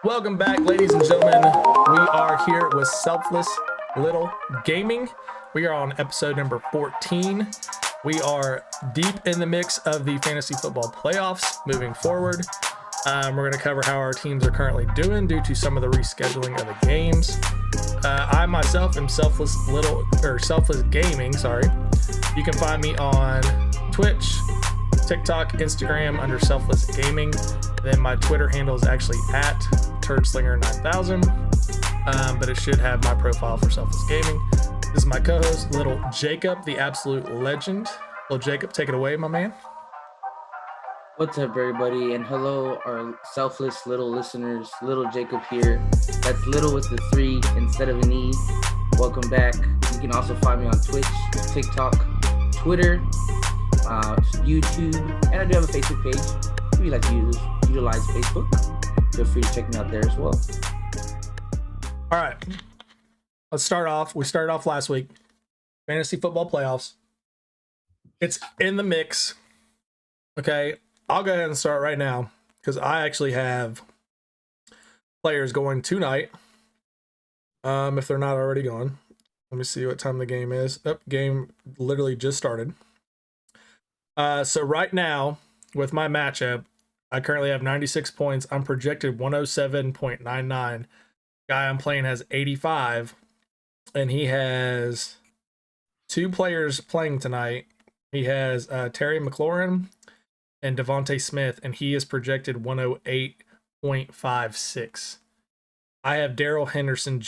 Welcome back, ladies and gentlemen. We are here with Selfless Littl3 Gaming. We are on episode number 14. We are deep in the mix of the fantasy football playoffs moving forward. We're going to cover how our teams are currently doing due to some of the rescheduling of the games. I myself am Selfless Gaming. Sorry. You can find me on Twitch, TikTok, Instagram under Selfless Gaming. Then my Twitter handle is actually at turdslinger9000, but it should have my profile for Selfless Gaming. This is my co-host, Little Jacob, the absolute legend. Little Jacob, take it away, my man. What's up, everybody, and hello, our selfless little listeners. Little Jacob here. That's little with the 3 instead of an E. Welcome back. You can also find me on Twitch, TikTok, Twitter, YouTube, and I do have a Facebook page. If you like to utilize Facebook, feel free to check me out there as well. All right, let's start off. We started off last week. Fantasy football playoffs. It's in the mix. Okay, I'll go ahead and start right now because I actually have players going tonight. If they're not already gone. Let me see what time the game is. Game literally just started. So right now, with my matchup, I currently have 96 points. I'm projected 107.99. Guy I'm playing has 85, and he has 2 players playing tonight. He has Terry McLaurin and Devontae Smith, and he is projected 108.56. I have Daryl Henderson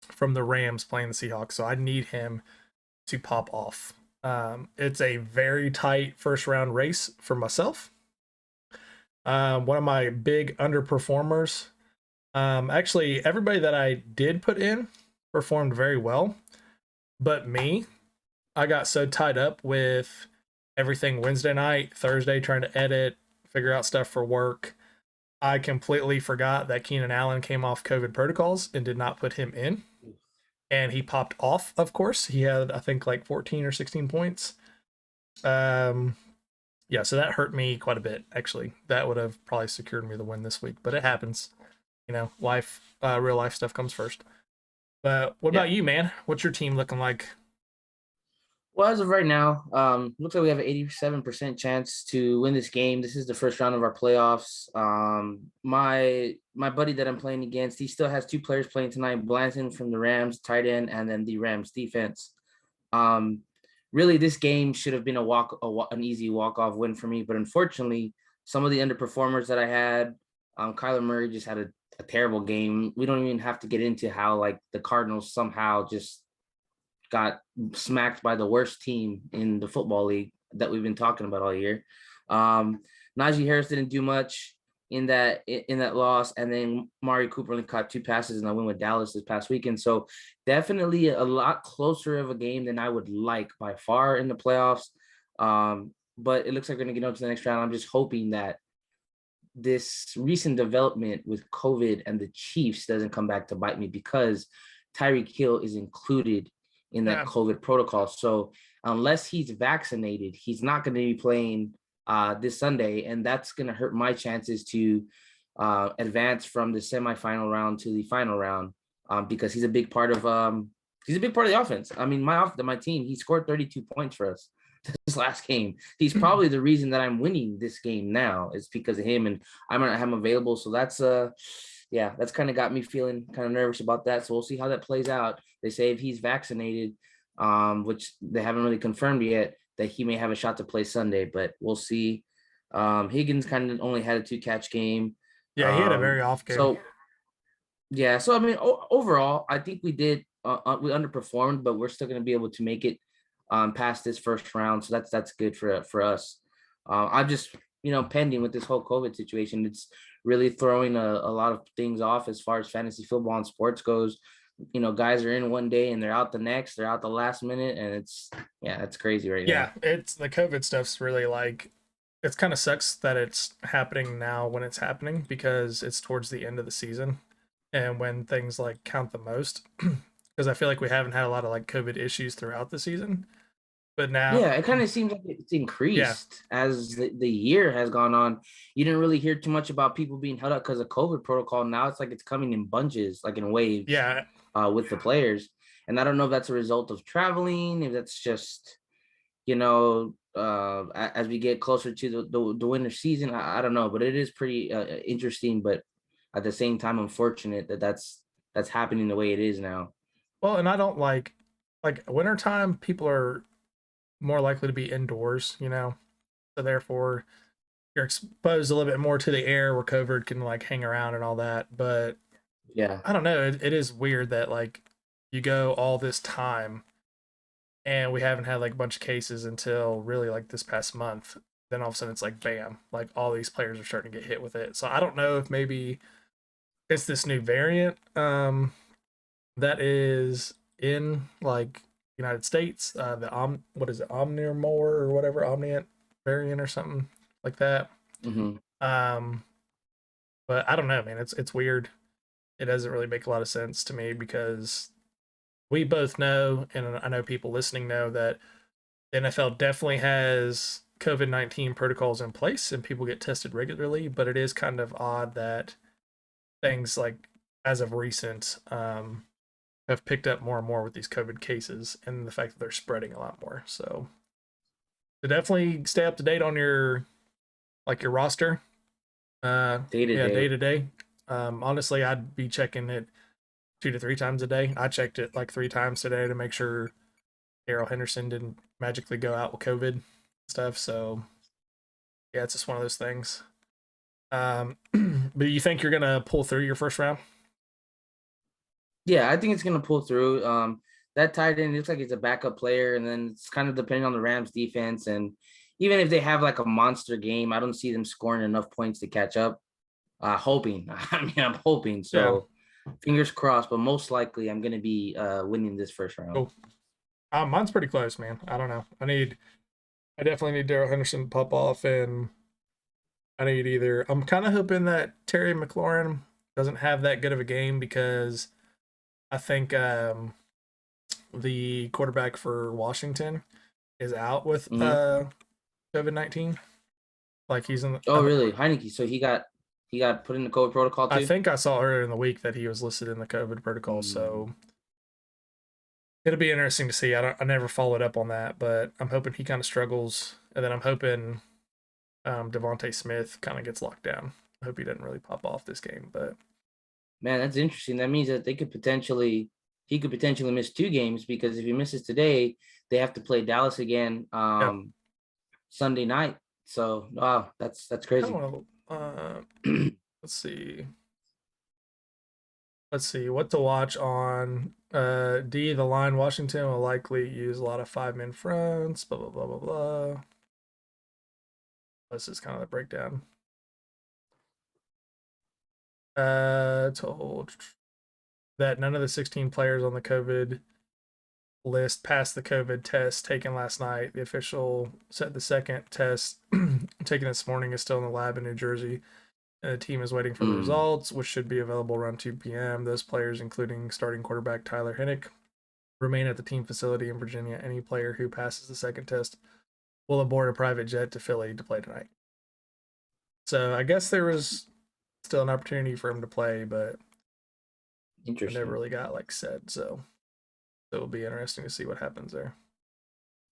from the Rams playing the Seahawks, so I need him to pop off. It's a very tight first round race for myself. One of my big underperformers. Actually, everybody that I did put in performed very well, but me, I got so tied up with everything Wednesday night, Thursday, trying to edit, figure out stuff for work. I completely forgot that Keenan Allen came off COVID protocols and did not put him in. And he popped off, of course. He had, I think, like 14 or 16 points. Yeah, so that hurt me quite a bit, actually. That would have probably secured me the win this week, but it happens. You know, real life stuff comes first. But what about you, man? What's your team looking like? Well, as of right now, looks like we have an 87% chance to win this game. This is the first round of our playoffs. My buddy that I'm playing against, he still has 2 players playing tonight, Blanton from the Rams, tight end, and then the Rams defense. Really, this game should have been an easy walk-off win for me, but unfortunately, some of the underperformers that I had, Kyler Murray just had a terrible game. We don't even have to get into how, like, the Cardinals somehow just got smacked by the worst team in the football league that we've been talking about all year. Najee Harris didn't do much in that loss, and then Mari Cooper only caught 2 passes in a win with Dallas this past weekend. So definitely a lot closer of a game than I would like by far in the playoffs. But it looks like we're going to get on to the next round. I'm just hoping that this recent development with COVID and the Chiefs doesn't come back to bite me, because Tyreek Hill is included in that COVID protocol. So unless he's vaccinated, he's not going to be playing this Sunday, and that's going to hurt my chances to advance from the semifinal round to the final round, because he's a big part of the offense. I mean, my team, he scored 32 points for us this last game. He's probably the reason that I'm winning this game now, is because of him, and I might not have him available. So that's that's kind of got me feeling kind of nervous about that. So we'll see how that plays out. They say if he's vaccinated, which they haven't really confirmed yet, that he may have a shot to play Sunday, but we'll see. Higgins kind of only had a 2-catch game. Yeah, he had a very off game. So I mean, overall, I think we did. We underperformed, but we're still going to be able to make it past this first round. So that's good for us. I'm just pending with this whole COVID situation. It's really throwing a lot of things off as far as fantasy football and sports goes. Guys are in one day and they're out the next. They're out the last minute, and it's crazy right now. Yeah, it's the COVID stuff's really like, it's kind of sucks that it's happening now when it's happening, because it's towards the end of the season and when things like count the most. Because I feel like we haven't had a lot of like COVID issues throughout the season. But now, Yeah, it kind of seems like it's yeah, increased as the year has gone on. You didn't really hear too much about people being held up because of COVID protocol. Now it's like it's coming in bunches, like in waves, yeah. with the players. And I don't know if that's a result of traveling, if that's just, as we get closer to the winter season. I don't know, but it is pretty interesting, but at the same time, unfortunate that that's happening the way it is now. Well, and I don't like wintertime. People are more likely to be indoors, so therefore you're exposed a little bit more to the air where COVID can like hang around and all that. But Yeah. I don't know. It is weird that like you go all this time and we haven't had like a bunch of cases until really like this past month. Then all of a sudden it's like bam, like all these players are starting to get hit with it. So I don't know if maybe it's this new variant that is in like United States, the what is it, Omnimore or whatever, Omniant variant or something like that. Hmm. Um, but I don't know, man. It's weird. It doesn't really make a lot of sense to me because we both know, and I know people listening know that the NFL definitely has COVID-19 protocols in place and people get tested regularly. But it is kind of odd that things like as of recent have picked up more and more with these COVID cases and the fact that they're spreading a lot more. So definitely stay up to date on your roster. Day to Yeah, day day. to day. Honestly, I'd be checking it 2 to 3 times a day. I checked it like 3 times today to make sure Darrell Henderson didn't magically go out with COVID stuff. So yeah, it's just one of those things. But you think you're gonna pull through your first round? Yeah, I think it's gonna pull through. That tight end looks like it's a backup player, and then it's kind of depending on the Rams defense. And even if they have like a monster game, I don't see them scoring enough points to catch up. Hoping. I mean, I'm hoping. Yeah, So fingers crossed, but most likely I'm gonna be winning this first round. cool. Mine's pretty close, man. I don't know. I definitely need Darrell Henderson to pop off, and I need either. I'm kind of hoping that Terry McLaurin doesn't have that good of a game because I think the quarterback for Washington is out with Hmm. COVID-19. Like he's in. Oh, really? Heineke. So he got put in the COVID protocol I too. think I saw earlier in the week that he was listed in the COVID protocol. Mm. So it'll be interesting to see. I never followed up on that, but I'm hoping he kind of struggles, and then I'm hoping Devontae Smith kind of gets locked down. I hope he doesn't really pop off this game, but Man, that's interesting. That means that he could potentially miss 2 games because if he misses today, they have to play Dallas again yeah, Sunday night. So wow, that's kind crazy. of want to. Let's see. Let's see what to watch on D. The line Washington will likely use a lot of 5-man fronts. Blah blah blah blah blah. This is kind of the breakdown. Told that none of the 16 players on the COVID list passed the COVID test taken last night. The official said the second test taken this morning is still in the lab in New Jersey, and the team is waiting for the Mm. results, which should be available around 2 p.m. Those players, including starting quarterback Tyler Hinnick, remain at the team facility in Virginia. Any player who passes the second test will aboard a private jet to Philly to play tonight. So I guess there was still an opportunity for him to play, but it never Interesting. really got like said. So it'll be interesting to see what happens there.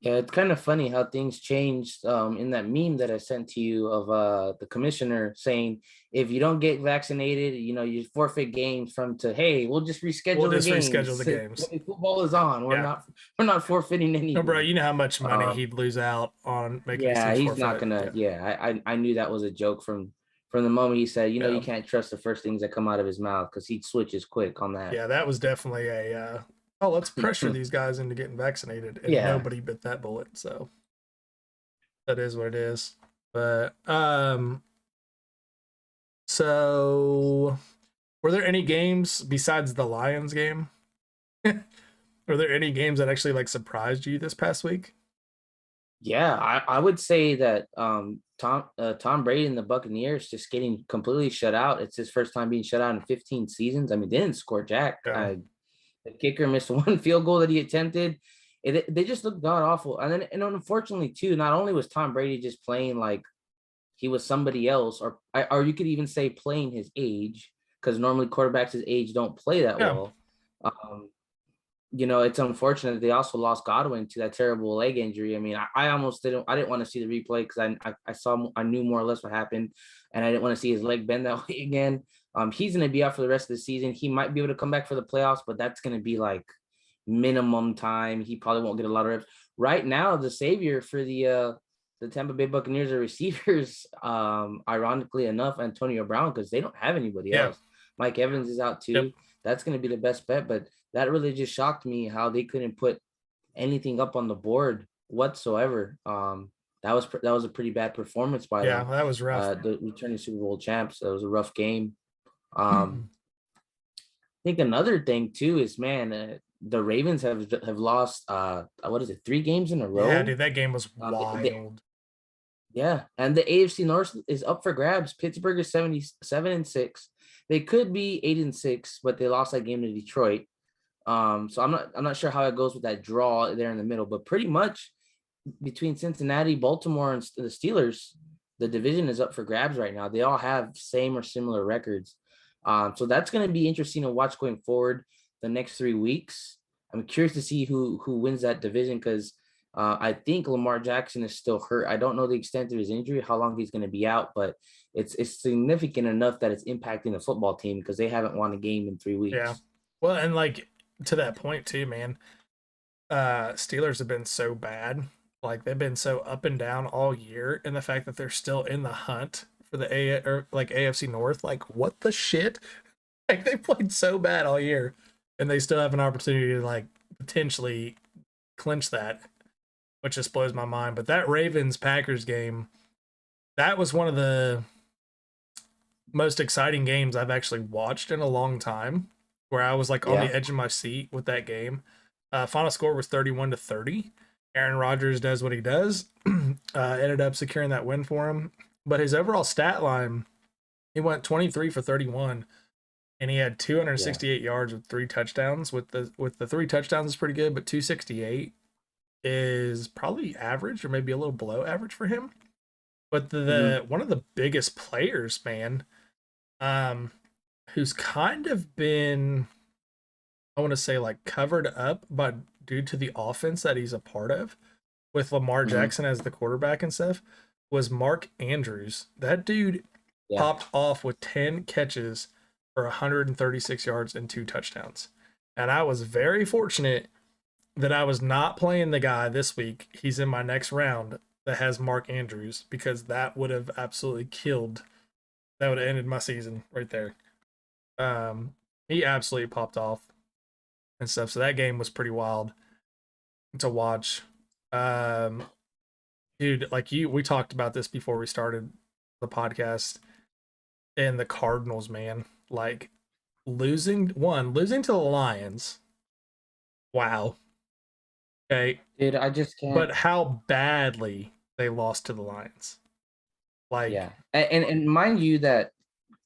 Yeah, it's kind of funny how things changed in that meme that I sent to you of the commissioner saying if you don't get vaccinated, you forfeit games from to hey, we'll just We'll reschedule the just reschedule games. the games. Football is on. We're Yeah. not forfeiting No, bro, anything. you know how much money Um, he'd lose out on making these yeah, teams he's not forfeit. gonna. Yeah. Yeah, I knew that was a joke from the moment he said, you Yeah. can't trust the first things that come out of his mouth because he switches quick on that. Yeah, that was definitely a oh, let's pressure these guys into getting vaccinated, and Yeah. nobody bit that bullet. So that is what it is. But so were there any games besides the Lions game? Were there any games that actually like surprised you this past week? Yeah, I would say that Tom Brady and the Buccaneers just getting completely shut out. It's his first time being shut out in 15 seasons. I mean, they didn't score jack. Yeah. The kicker missed one field goal that he attempted, They just look god awful. And unfortunately too, not only was Tom Brady just playing like he was somebody else, or you could even say playing his age, because normally quarterbacks his age don't play that Yeah. well. It's unfortunate they also lost Godwin to that terrible leg injury. I mean, I almost didn't want to see the replay because I knew more or less what happened, and I didn't want to see his leg bend that way again. He's going to be out for the rest of the season. He might be able to come back for the playoffs, but that's going to be like minimum time. He probably won't get a lot of reps. Right now, the savior for the Tampa Bay Buccaneers are receivers, ironically enough, Antonio Brown, because they don't have anybody Yeah. else. Mike Evans is out too. Yep. That's going to be the best bet, but that really just shocked me how they couldn't put anything up on the board whatsoever. That was a pretty bad performance by Yeah, them. that was rough. The returning Super Bowl champs. That was a rough game. I think another thing too is, man, the Ravens have lost what is it, 3 games in a row? Yeah, dude, that game was They, wild. yeah, and the AFC North is up for grabs. Pittsburgh is 77-6. They could be 8-6, but they lost that game to Detroit. So I'm not sure how it goes with that draw there in the middle, but pretty much between Cincinnati, Baltimore, and the Steelers, the division is up for grabs right now. They all have same or similar records. So that's going to be interesting to watch going forward the next 3 weeks. I'm curious to see who wins that division, because I think Lamar Jackson is still hurt. I don't know the extent of his injury, how long he's going to be out, but it's significant enough that it's impacting the football team because they haven't won a game in 3 weeks. Yeah. Well, and like to that point too, man. Steelers have been so bad. Like they've been so up and down all year, and the fact that they're still in the hunt for the AFC North, like what the shit? Like they played so bad all year, and they still have an opportunity to like potentially clinch that, which just blows my mind. But that Ravens Packers game, that was one of the most exciting games I've actually watched in a long time, where I was like on the edge of my seat with that game. Final score was 31-30. Aaron Rodgers does what he does. Ended up securing that win for him. But his overall stat line, he went 23 for 31, and he had 268 yards with 3 touchdowns. With the 3 touchdowns is pretty good, but 268 is probably average or maybe a little below average for him. But the one of the biggest players, man, who's kind of been, I want to say, like covered up by due to the offense that he's a part of, with Lamar Jackson as the quarterback and stuff, was Mark Andrews. That dude popped off with 10 catches for 136 yards and 2 touchdowns. And I was very fortunate that I was not playing the guy this week. He's in my next round that has Mark Andrews, because that would have absolutely killed. That would have ended my season right there. He absolutely popped off and stuff. So that game was pretty wild to watch. Dude, like we talked about this before we started the podcast, and the Cardinals, man, like losing to the Lions. Wow. Okay. Dude, I just can't. But how badly they lost to the Lions. Like, yeah. And mind you that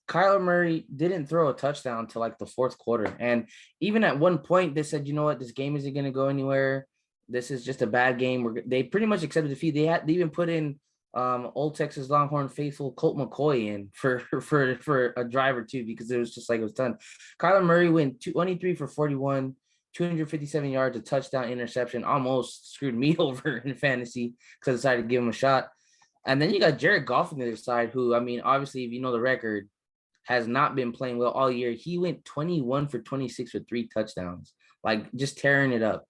Kyler Murray didn't throw a touchdown until like the 4th quarter. And even at one point, they said, you know what, this game isn't going to go anywhere. This is just a bad game. They pretty much accepted defeat. They even put in old Texas Longhorn faithful Colt McCoy in for a drive or two, because it was just like it was done. Kyler Murray went 23 for 41, 257 yards, a touchdown, interception. Almost screwed me over in fantasy because I decided to give him a shot. And then you got Jared Goff on the other side, who, I mean, obviously, if you know the record, has not been playing well all year. He went 21 for 26 with 3 touchdowns, like just tearing it up.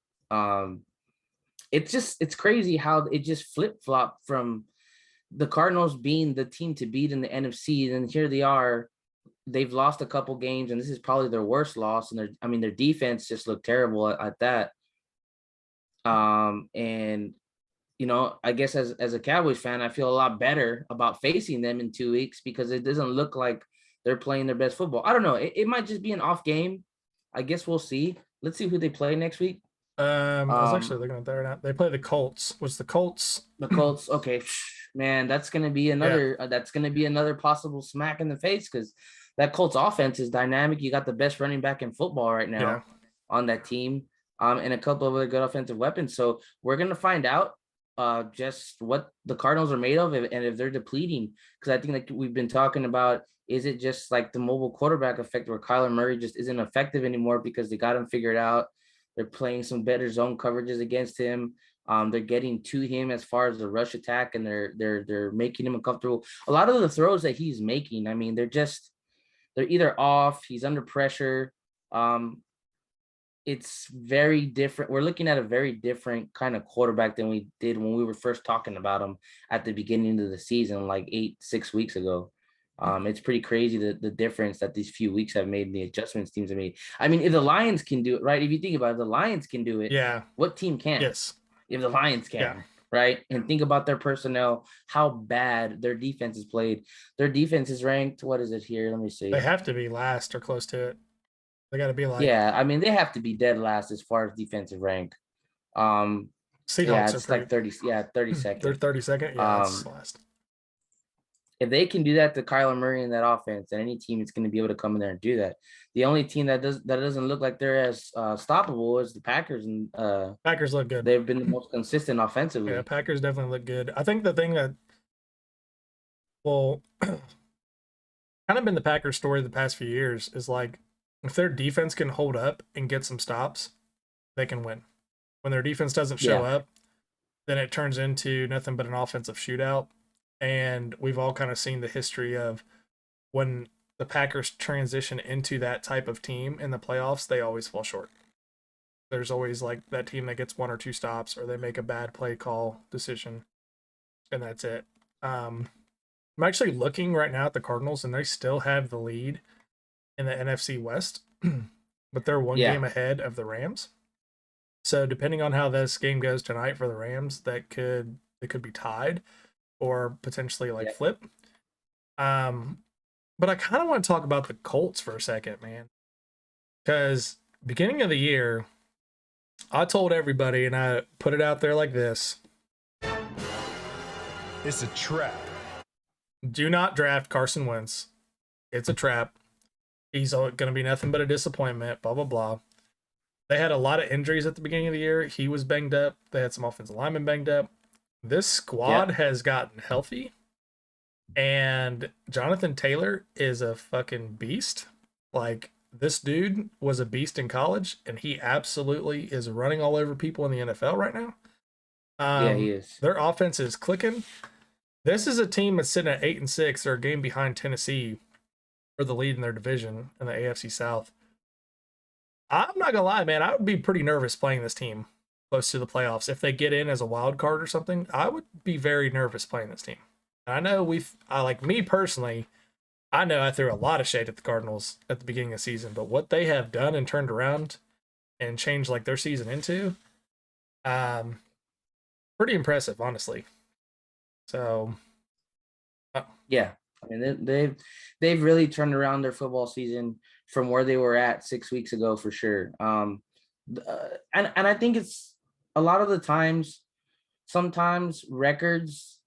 It's crazy how it just flip-flopped from the Cardinals being the team to beat in the NFC, and here they are. They've lost a couple games, and this is probably their worst loss. And their defense just looked terrible at that. And I guess as a Cowboys fan, I feel a lot better about facing them in 2 weeks, because it doesn't look like they're playing their best football. I don't know. It might just be an off game. I guess we'll see. Let's see who they play next week. I was actually looking at that right now. They play the Colts. What's the Colts? The Colts. Okay, man, that's gonna be another. That's gonna be another possible smack in the face, because that Colts offense is dynamic. You got the best running back in football right now on that team. and a couple of other good offensive weapons. So we're gonna find out just what the Cardinals are made of and if they're depleting. Because I think like we've been talking about, is it just like the mobile quarterback effect where Kyler Murray just isn't effective anymore because they got him figured out? They're playing some better zone coverages against him. They're getting to him as far as the rush attack, and they're making him uncomfortable. A lot of the throws that he's making, I mean, they're either off, he's under pressure. Um, it's very different. We're looking at a very different kind of quarterback than we did when we were first talking about him at the beginning of the season, like 6 weeks ago. It's pretty crazy the difference that these few weeks have made and the adjustments teams have made. I mean, if the Lions can do it, right? If you think about it, the Lions can do it. Yeah. What team can? Yes. If the Lions can, Yeah. right? And think about their personnel, how bad their defense is played. Their defense is ranked. What is it here? Let me see. They have to be last or close to it. They got to be like. Yeah, I mean, they have to be dead last as far as defensive rank. Yeah, Seahawks are it's pretty. like 30. Yeah, 32nd. They're 32nd. Yeah, that's last. If they can do that to Kyler Murray in that offense, and any team is going to be able to come in there and do that. The only team that doesn't look like they're as stoppable is the Packers, and Packers look good. They've been the most consistent offensively. Yeah, Packers definitely look good. I think the thing that kind of been the Packers story the past few years is like if their defense can hold up and get some stops, they can win. When their defense doesn't show up, then it turns into nothing but an offensive shootout. And we've all kind of seen the history of when the Packers transition into that type of team in the playoffs, they always fall short. There's always like that team that gets one or two stops, or they make a bad play call decision, and that's it. I'm actually looking right now at the Cardinals, and they still have the lead in the NFC West, but they're one game ahead of the Rams. So depending on how this game goes tonight for the Rams, it could be tied or potentially like flip. But I kind of want to talk about the Colts for a second, man. Because beginning of the year, I told everybody, and I put it out there like this. It's a trap. Do not draft Carson Wentz. It's a trap. He's going to be nothing but a disappointment, blah, blah, blah. They had a lot of injuries at the beginning of the year. He was banged up. They had some offensive linemen banged up. This squad has gotten healthy, and Jonathan Taylor is a fucking beast. Like, this dude was a beast in college, and he absolutely is running all over people in the NFL right now. Yeah, he is. Their offense is clicking. This is a team that's sitting at 8-6. They're a game behind Tennessee for the lead in their division in the AFC South. I'm not gonna lie, man. I would be pretty nervous playing this team close to the playoffs. If they get in as a wild card or something, I would be very nervous playing this team. And I know like me personally, I know I threw a lot of shade at the Cardinals at the beginning of the season, but what they have done and turned around and changed like their season into, pretty impressive, honestly. So, yeah, I mean they've really turned around their football season from where they were at 6 weeks ago for sure. And I think it's a lot of the times, sometimes records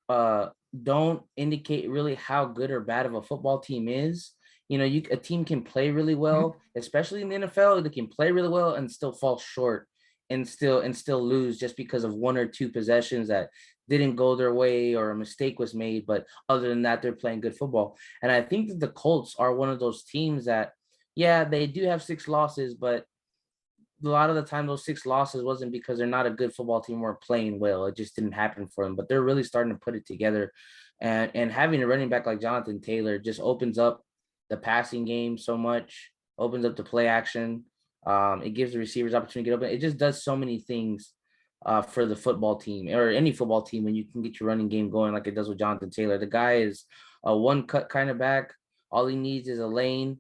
don't indicate really how good or bad of a football team is. You know, a team can play really well, especially in the NFL. They can play really well and still fall short and still lose just because of one or two possessions that didn't go their way or a mistake was made. But other than that, they're playing good football. And I think that the Colts are one of those teams that, yeah, they do have 6 losses, but a lot of the time those 6 losses wasn't because they're not a good football team or playing well. It just didn't happen for them, but they're really starting to put it together. And having a running back like Jonathan Taylor just opens up the passing game so much, opens up the play action. It gives the receivers opportunity to get open. It just does so many things for the football team or any football team when you can get your running game going like it does with Jonathan Taylor. The guy is a one cut kind of back. All he needs is a lane.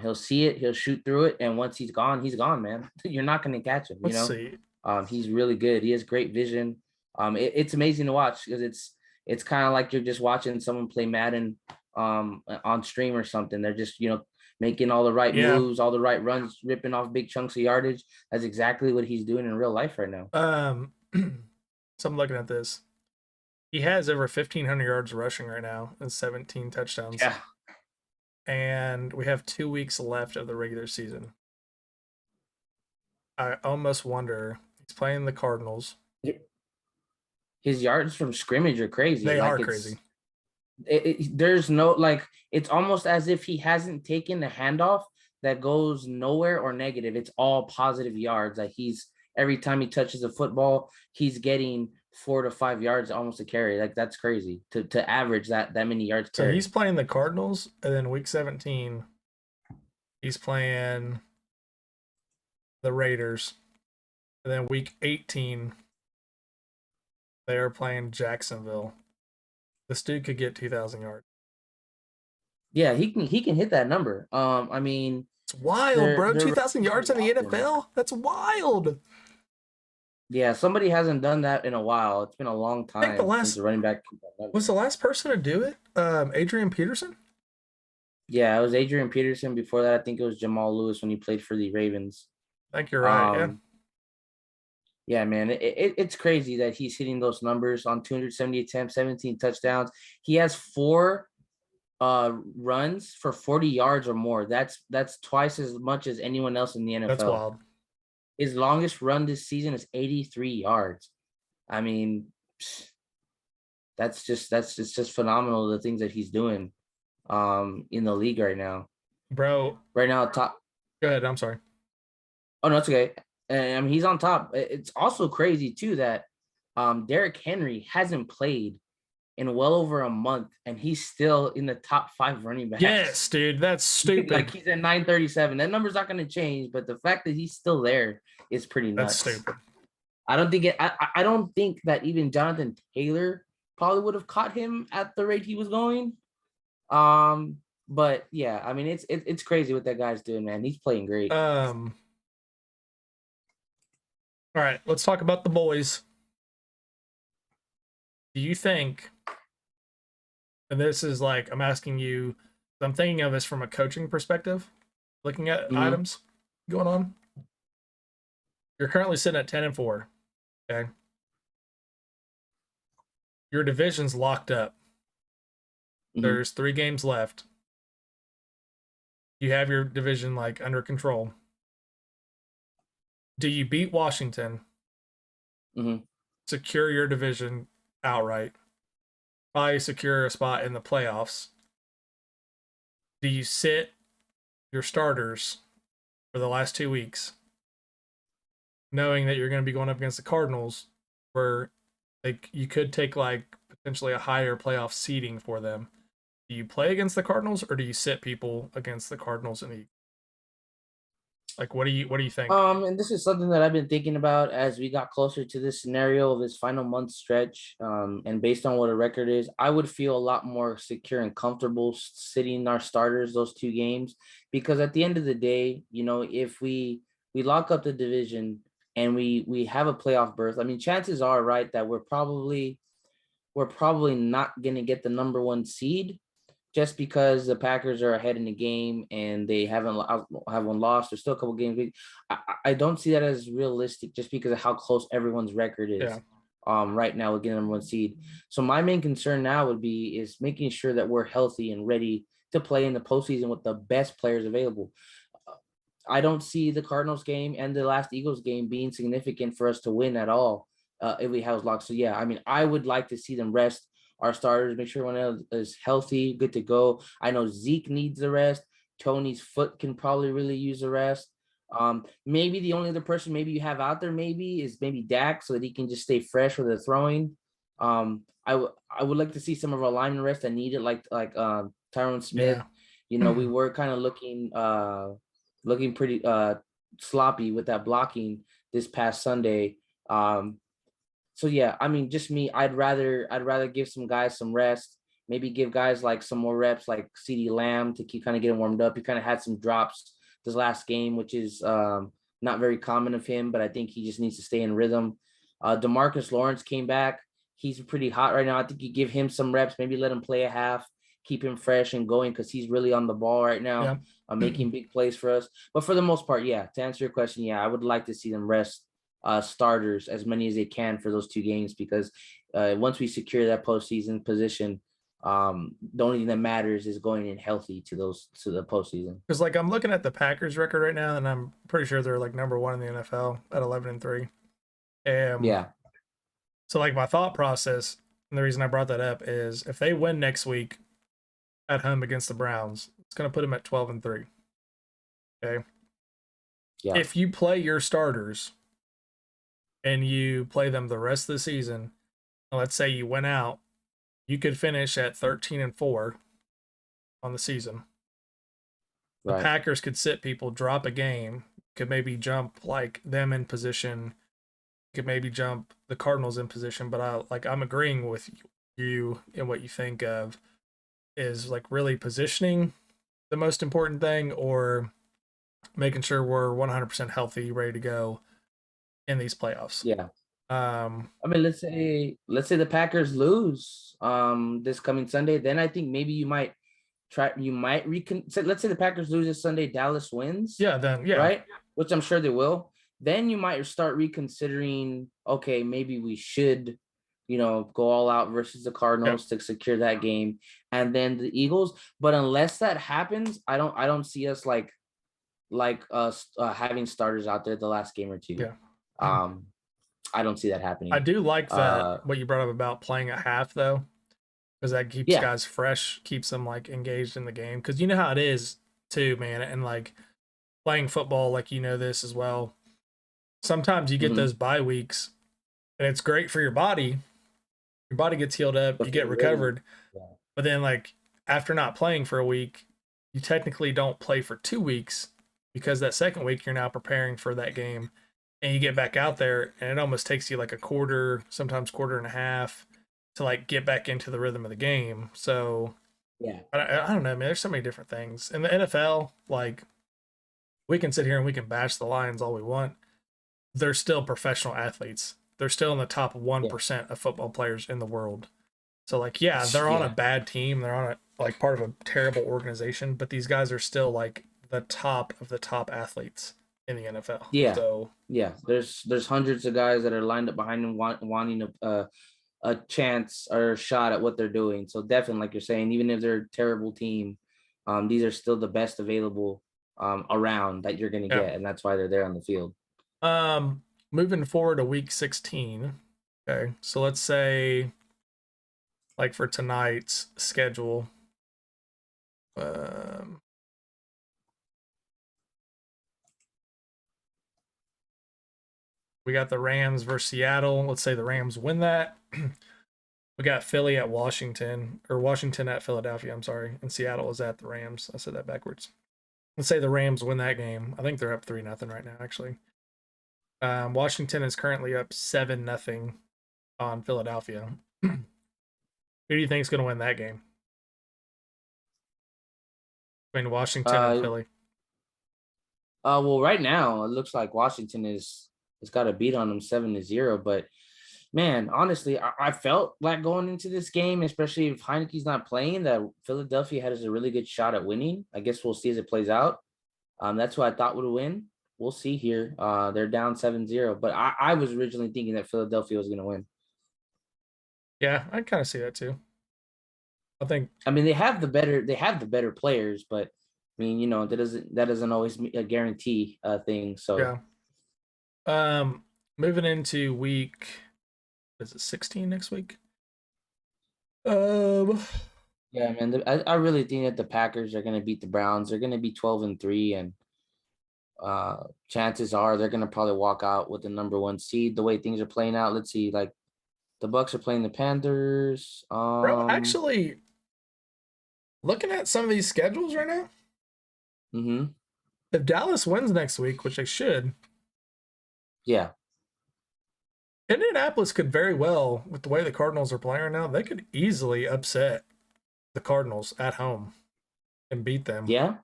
He'll see it, he'll shoot through it, and once he's gone, man. You're not going to catch him. Let's see. He's really good. He has great vision. It's amazing to watch because it's kind of like you're just watching someone play Madden on stream or something. They're just making all the right moves, all the right runs, ripping off big chunks of yardage. That's exactly what he's doing in real life right now. So I'm looking at this. He has over 1,500 yards rushing right now and 17 touchdowns. Yeah. And we have 2 weeks left of the regular season. I almost wonder he's playing the Cardinals. His yards from scrimmage are crazy. They Like are crazy. there's no like it's almost as if he hasn't taken the handoff that goes nowhere or negative. It's all positive yards. Like he's every time he touches a football, he's getting 4 to 5 yards almost a carry. Like that's crazy to average that many yards So carry. he's playing the Cardinals, and then week 17, he's playing the Raiders. And then week 18, they are playing Jacksonville. This dude could get 2,000 yards. Yeah, he can hit that number. I mean, it's wild, bro. 2,000 yards in the awesome. NFL? That's wild. Yeah, somebody hasn't done that in a while. It's been a long time I think the last since the running back was the last person to do it. Adrian Peterson. Yeah, it was Adrian Peterson. Before that, I think it was Jamal Lewis when he played for the Ravens. I think you're right. Yeah. Yeah, man, it's crazy that he's hitting those numbers on 270 attempts, 17 touchdowns. He has 4 runs for 40 yards or more. That's twice as much as anyone else in the NFL. That's wild. His longest run this season is 83 yards. I mean, that's just phenomenal, the things that he's doing in the league right now. Bro. Right now, top. Go ahead. I'm sorry. Oh, no, it's okay. I mean, he's on top. It's also crazy, too, that Derrick Henry hasn't played in well over a month, and he's still in the top 5 running backs. Yes, dude. That's stupid. Like, he's at 937. That number's not going to change, but the fact that he's still there is pretty nuts. That's stupid. I don't think that even Jonathan Taylor probably would have caught him at the rate he was going. But yeah, I mean, it's crazy what that guy's doing, man. He's playing great. All right, let's talk about the boys. Do you think, and this is like, I'm asking you, I'm thinking of this from a coaching perspective, looking at items going on. You're currently sitting at 10-4. Okay. Your division's locked up. There's 3 games left. You have your division like under control. Do you beat Washington? Secure your division outright. Probably secure a spot in the playoffs. Do you sit your starters for the last 2 weeks, knowing that you're going to be going up against the Cardinals, where you could take like potentially a higher playoff seeding for them? Do you play against the Cardinals, or do you sit people against the Cardinals in the? Like, what do you think? And this is something that I've been thinking about as we got closer to this scenario of this final month stretch. And based on what a record is, I would feel a lot more secure and comfortable sitting our starters those 2 games, because at the end of the day, you know, if we lock up the division and we have a playoff berth, I mean, chances are, right, that we're probably not going to get the number 1 seed, just because the Packers are ahead in the game and they haven't lost. There's still a couple games. I don't see that as realistic, just because of how close everyone's record is right now with getting number 1 seed. So my main concern now is making sure that we're healthy and ready to play in the postseason with the best players available. I don't see the Cardinals game and the last Eagles game being significant for us to win at all if we have locked. So yeah, I mean, I would like to see them rest our starters, make sure everyone is healthy, good to go. I know Zeke needs the rest. Tony's foot can probably really use the rest. Maybe the only other person maybe you have out there is maybe Dak, so that he can just stay fresh with the throwing. I would like to see some of our linemen rest that need it, like Tyrone Smith. Yeah. You know, we were kind of looking pretty sloppy with that blocking this past Sunday. So yeah, I mean, just me, I'd rather give some guys some rest, maybe give guys like some more reps, like CeeDee Lamb, to keep kind of getting warmed up. He kind of had some drops this last game, which is not very common of him, but I think he just needs to stay in rhythm. DeMarcus Lawrence came back. He's pretty hot right now. I think you give him some reps, maybe let him play a half, keep him fresh and going, because he's really on the ball right now, making big plays for us. But for the most part, yeah, to answer your question, yeah, I would like to see them rest starters as many as they can for those 2 games, because once we secure that postseason position, The only thing that matters is going in healthy to the postseason. Because like I'm looking at the Packers record right now, and I'm pretty sure they're like number 1 in the NFL at 11-3. Yeah, So like my thought process, and the reason I brought that up is if they win next week at home against the Browns, it's going to put them at 12-3. Okay. yeah, If you play your starters and you play them the rest of the season, and let's say you went out, you could finish at 13-4 on the season. The right. Packers could sit people, drop a game, could maybe jump like them in position, could maybe jump the Cardinals in position. But I'm agreeing with you in what you think of is like really positioning the most important thing, or making sure we're 100% healthy, ready to go in these playoffs. Yeah. Um, I mean, let's say the Packers lose this coming Sunday, then I think maybe you might let's say the Packers lose this Sunday, Dallas wins, yeah, then yeah, right? Which I'm sure they will. Then you might start reconsidering, okay, maybe we should, go all out versus the yeah, Cardinals to secure that game, and then the Eagles. But unless that happens, I don't see us like us having starters out there the last game or two. yeah. Um, I don't see that I happening. do like that Uh, what you brought up about playing at half though, because that keeps yeah. guys fresh, keeps them like engaged in the game. Because you know how it is too, man. And like playing football, like you know this as well. Sometimes you get Mm-hmm. those bye weeks, and it's great for your body. Your body gets healed up, you But for get the ready, recovered, yeah, but then like after not playing for a week, you technically don't play for 2 weeks because that second week you're now preparing for that game, and you get back out there, and it almost takes you like a quarter, sometimes quarter and a half, to like get back into the rhythm of the game. So yeah, I don't know, man. There's so many different things in the NFL. Like we can sit here and we can bash the Lions all we want. They're still professional athletes. They're still in the top yeah, 1% of football players in the world. So like, yeah, they're on a yeah, bad team. They're on a like part of a terrible organization, but these guys are still like the top of the top athletes in the NFL. yeah, So yeah. There's hundreds of guys that are lined up behind them, wanting a chance or a shot at what they're doing. So definitely, like you're saying, even if they're a terrible team, these are still the best available around that you're gonna yeah. get, and that's why they're there on the field. Um, moving forward to week 16. Okay, so let's say like for tonight's schedule, um, we got the Rams versus Seattle. Let's say the Rams win that. We got Philly at Washington, or Washington at Philadelphia. I'm sorry, and Seattle is at the Rams. I said that backwards. Let's say the Rams win that game. I think they're up 3-0 right now, actually. Washington is currently up 7-0 on Philadelphia. Who do you think is going to win that game between Washington and Uh, Philly? well, right now it looks like Washington has got a beat on them 7-0, but man, honestly, I felt like going into this game, especially if Heineke's not playing, that Philadelphia has a really good shot at winning. I guess we'll see as it plays out. That's who I thought would win. We'll see here. They're down 7-0, but I was originally thinking that Philadelphia was going to win. Yeah, I kind of see that too. I think, I mean, they have the better players, but I mean, that doesn't always a guarantee thing. So yeah. Moving into week, is it 16 next week? Um, yeah, man, I really think that the Packers are going to beat the Browns. They're going to be 12-3, and chances are they're going to probably walk out with the number one seed. The way things are playing out, let's see, like the Bucks are playing the Panthers. bro, actually, looking at some of these schedules right now, Mm-hmm. if Dallas wins next week, which they should, Yeah, Indianapolis could very well, with the way the Cardinals are playing right now, they could easily upset the Cardinals at home and beat them. yeah,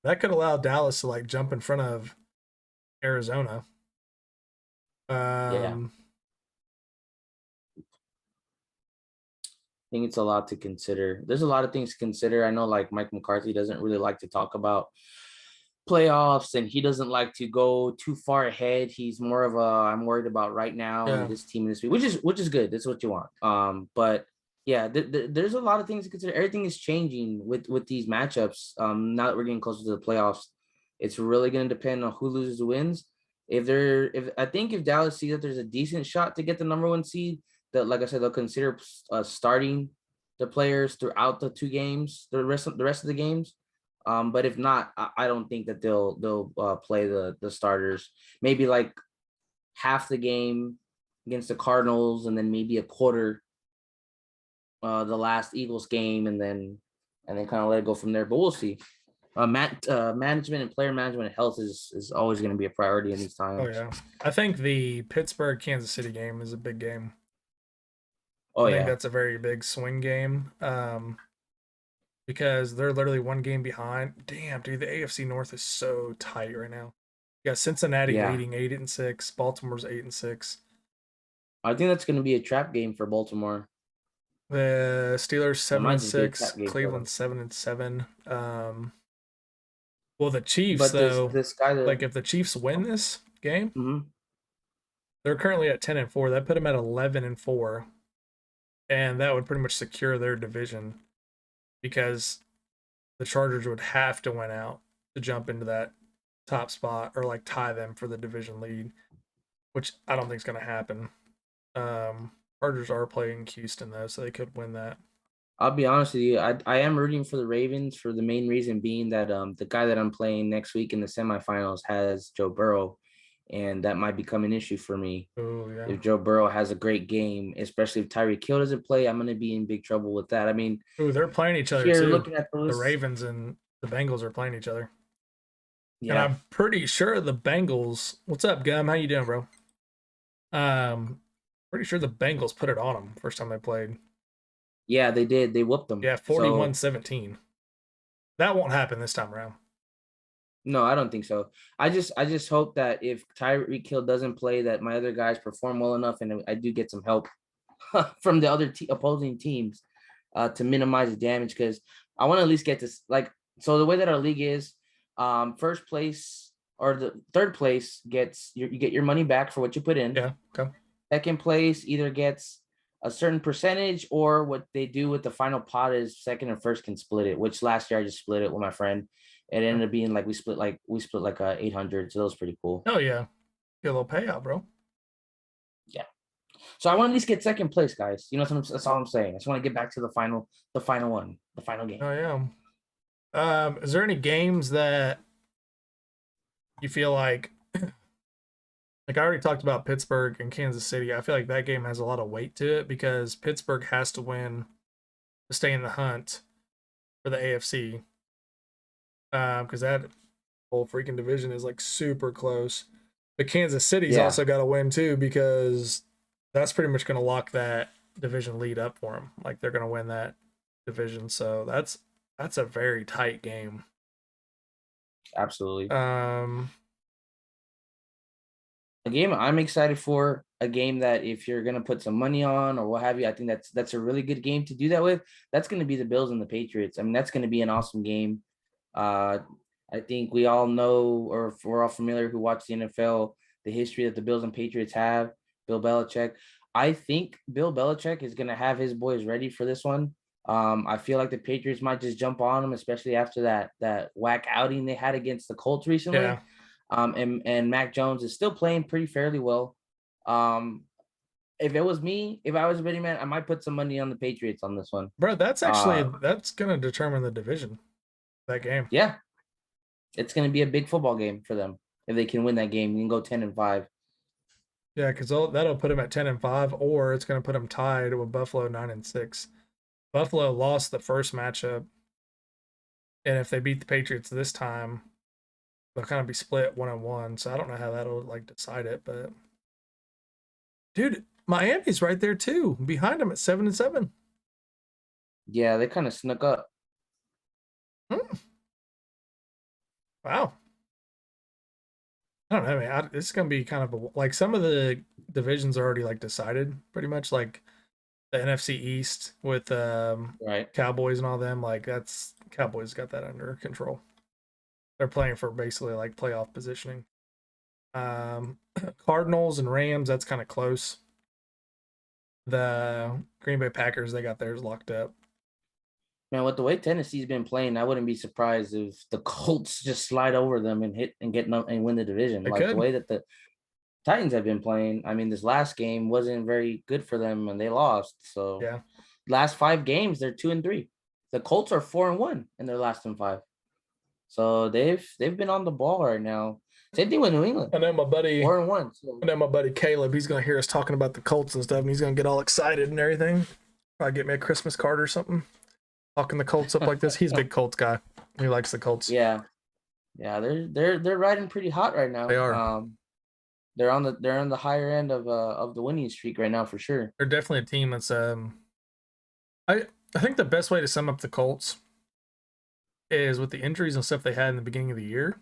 That could allow Dallas to like jump in front of Arizona. yeah. Um, I think it's a lot to consider. There's a lot of things to consider. I know, like Mike McCarthy doesn't really like to talk about playoffs, and he doesn't like to go too far ahead. He's more of a I'm worried about right now yeah, and this team and this week, which is good. That's what you want. But Yeah, there's a lot of things to consider. Everything is changing with these matchups. Now that we're getting closer to the playoffs, it's really going to depend on who loses or wins. If I think if Dallas sees that there's a decent shot to get the number one seed, that like I said, they'll consider starting the players throughout the two games, the rest of the games. But if not, I don't think that they'll play the starters. Maybe like half the game against the Cardinals, and then maybe a quarter the last Eagles game, and then kind of let it go from there. But we'll see. Management and player management and health is always going to be a priority in these Oh times. yeah, I think the Pittsburgh Kansas City game is a big game. Oh I think yeah, that's a very big swing game. Because they're literally one game behind. Damn, dude, the AFC North is so tight right now. Yeah, Cincinnati yeah. leading 8-6. Baltimore's 8-6. I think that's going to be a trap game for Baltimore. The Steelers That seven might and just be a six. trap game for Cleveland them. 7-7. Well, the Chiefs But this though, this guy like that if the Chiefs win this game, mhm. they're currently at 10-4. That put them at 11-4, and that would pretty much secure their division because the Chargers would have to win out to jump into that top spot or like tie them for the division lead, which I don't think is going to happen. Chargers are playing Houston though, so they could win that. I'll be honest with you. I am rooting for the Ravens for the main reason being that the guy that I'm playing next week in the semifinals has Joe Burrow, and that might become an issue for me. Oh yeah. If Joe Burrow has a great game, especially if Tyreek Hill doesn't play, I'm going to be in big trouble with that. I mean, Oh, they're playing each other here too. looking at the The list, Ravens and the Bengals are playing each other, and yeah, I'm pretty sure the Bengals. What's up, Gum? How you doing, bro? Pretty sure the Bengals put it on them first time they played. yeah, they did. They whooped them. Yeah, So 41-17. That won't happen this time around. no, I don't think so. I just hope that if Tyreek Hill doesn't play, that my other guys perform well enough, and I do get some help from the other opposing teams to minimize the damage because I want to at least get this like so the way that our league is, first place or the third place gets you get your money back for what you put in. Yeah. Okay. Second place either gets a certain percentage or what they do with the final pot is second and first can split it, which last year I just split it with my friend. It ended up being like we split 800, so that was pretty cool. Oh yeah. Get a little payout, bro. Yeah. So I want to at least get second place, guys. You know, that's all I'm saying. I just want to get back to the final one, the final game. Oh yeah. Is there any games that you feel like I already talked about Pittsburgh and Kansas City. I feel like that game has a lot of weight to it because Pittsburgh has to win to stay in the hunt for the AFC. Because that whole freaking division is like super close. But Kansas City's Yeah, also got to win too because that's pretty much going to lock that division lead up for them. Like they're going to win that division, so that's a very tight game. absolutely. Um, A game I'm excited for, a game that if you're gonna put some money on or what have you, I think that's a really good game to do that with. That's gonna be the Bills and the Patriots. I mean, that's gonna be an awesome game. Uh, I think we all know, or if we're all familiar who watch the NFL, the history that the Bills and Patriots have. Bill Belichick. I think Bill Belichick is gonna have his boys ready for this one. I feel like the Patriots might just jump on them, especially after that whack outing they had against the Colts recently. yeah, And Mac Jones is still playing pretty fairly well. Um, if it was me, if I was a betting man, I might put some money on the Patriots on this one. bro. Uh, That's gonna determine the division. That game. yeah, it's going to be a big football game for them if they can win that game. You can go 10-5. Yeah, because that'll put him at 10-5, or it's going to put him tied with Buffalo 9-6. Buffalo lost the first matchup, and if they beat the Patriots this time, they'll kind of be split 1-1. So I don't know how that'll like decide it, but dude, Miami's right there too, behind them at 7-7. Yeah, they kind of snuck up. Hmm, wow, I don't know, man. It's going to be kind of like some of the divisions are already like decided pretty much, like the NFC East with Right. Cowboys and all them. Like that's Cowboys got that under control. They're playing for basically like playoff positioning. Um, Cardinals and Rams, that's kind of close. The Green Bay Packers, they got theirs locked up. Man, with the way Tennessee's been playing, I wouldn't be surprised if the Colts just slide over them and hit and get and win the division. They Like the could. way that the Titans have been playing. I mean, this last game wasn't very good for them and they lost. So Yeah. last 5 games, they're 2-3. The Colts are 4-1 in their last 5. So they've been on the ball right now. Same thing with New England. I know my buddy 4-1. So. I know my buddy Caleb, he's gonna hear us talking about the Colts and stuff, and he's gonna get all excited and everything. Probably get me a Christmas card or something. Talking the Colts up like this. He's a big Colts guy. He likes the Colts. Yeah. Yeah, they're riding pretty hot right now. They are. They're on the higher end of the winning streak right now for sure. They're definitely a team that's I think the best way to sum up the Colts is with the injuries and stuff they had in the beginning of the year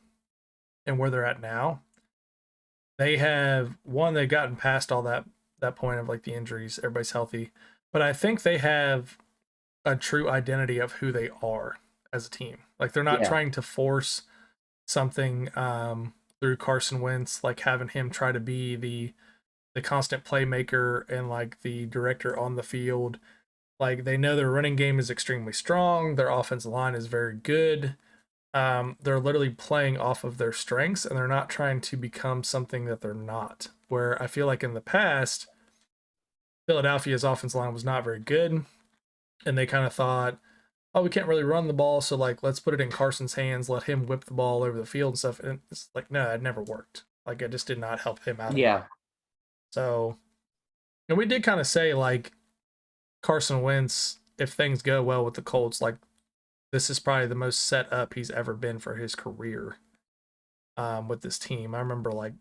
and where they're at now. They've gotten past all that point of like the injuries, everybody's healthy. But I think they have a true identity of who they are as a team. Like they're not trying to force something through Carson Wentz, like having him try to be the constant playmaker and like the director on the field. Like they know their running game is extremely strong. Their offensive line is very good. They're literally playing off of their strengths and they're not trying to become something that they're not. Where I feel like in the past, Philadelphia's offensive line was not very good. And they kind of thought, oh, we can't really run the ball. So like, let's put it in Carson's hands, let him whip the ball over the field and stuff. And it's like, no, it never worked. Like it just did not help him out. Yeah. So, and we did kind of say like Carson Wentz, if things go well with the Colts, like this is probably the most set up he's ever been for his career with this team. I remember like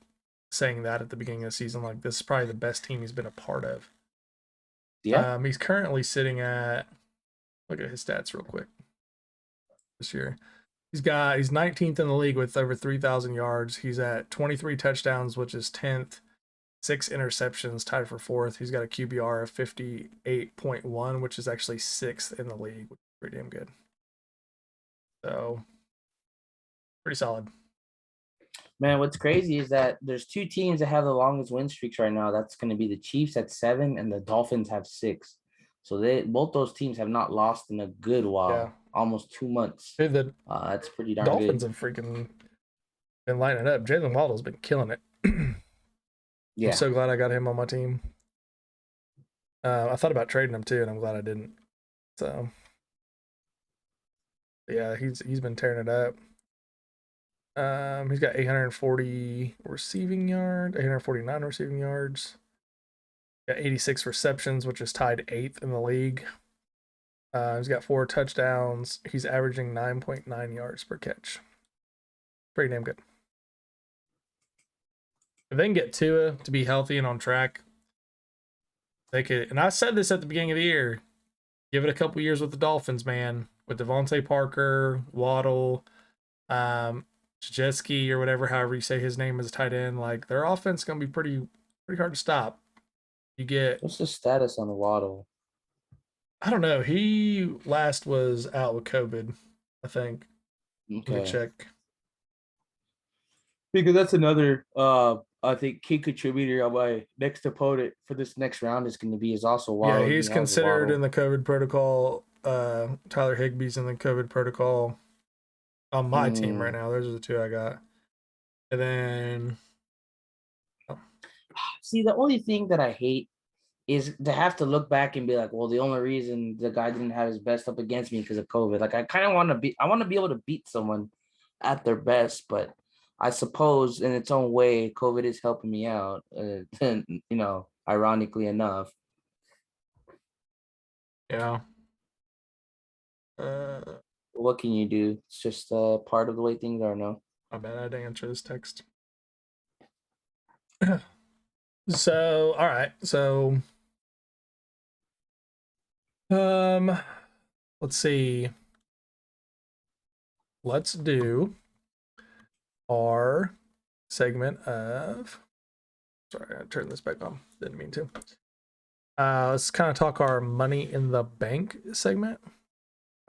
saying that at the beginning of the season, like this is probably the best team he's been a part of. Yeah. He's currently sitting at, look at his stats real quick this year. He's 19th in the league with over 3,000 yards. He's at 23 touchdowns, which is 10th. 6 interceptions, tied for 4th. He's got a QBR of 58.1, which is actually 6th in the league, which is pretty damn good. So, pretty solid. Man, what's crazy is that there's 2 teams that have the longest win streaks right now. That's going to be the Chiefs at 7 and the Dolphins have 6. So both those teams have not lost in a good while, almost 2 months. Dude, that's pretty darn Dolphins good. have freaking been lining up. Jalen Waddle's been killing it. Yeah. I'm so glad I got him on my team. I thought about trading him too, and I'm glad I didn't. So, yeah, he's been tearing it up. He's got 840 receiving yards, 849 receiving yards. Got 86 receptions, which is tied 8th in the league. He's got 4 touchdowns. He's averaging 9.9 yards per catch. Pretty damn good. If they can get Tua to be healthy and on track, they could. And I said this at the beginning of the year. Give it a couple years with the Dolphins, man. With Devontae Parker, Waddle, Jajeski, or whatever, however you say his name as a tight end. Like their offense is gonna be pretty hard to stop. What's the status on the Waddle? I don't know. He last was out with COVID, I think. Okay. Let me check. Because that's another I think key contributor on my next opponent for this next round is going to be also Waddle. Yeah, he's considered in the COVID protocol. Tyler Higbee's in the COVID protocol on my team right now. Those are the 2 I got. And then see, the only thing that I hate is to have to look back and be like, well, the only reason the guy didn't have his best up against me because of COVID. Like I kind of want to be able to beat someone at their best, but I suppose in its own way, COVID is helping me out, ironically enough. Yeah. What can you do? It's just part of the way things are now. I bet I didn't answer this text. So, all right. So, let's see. Let's do our segment of, sorry, I turned this back on. Didn't mean to. Let's kind of talk our money in the bank segment.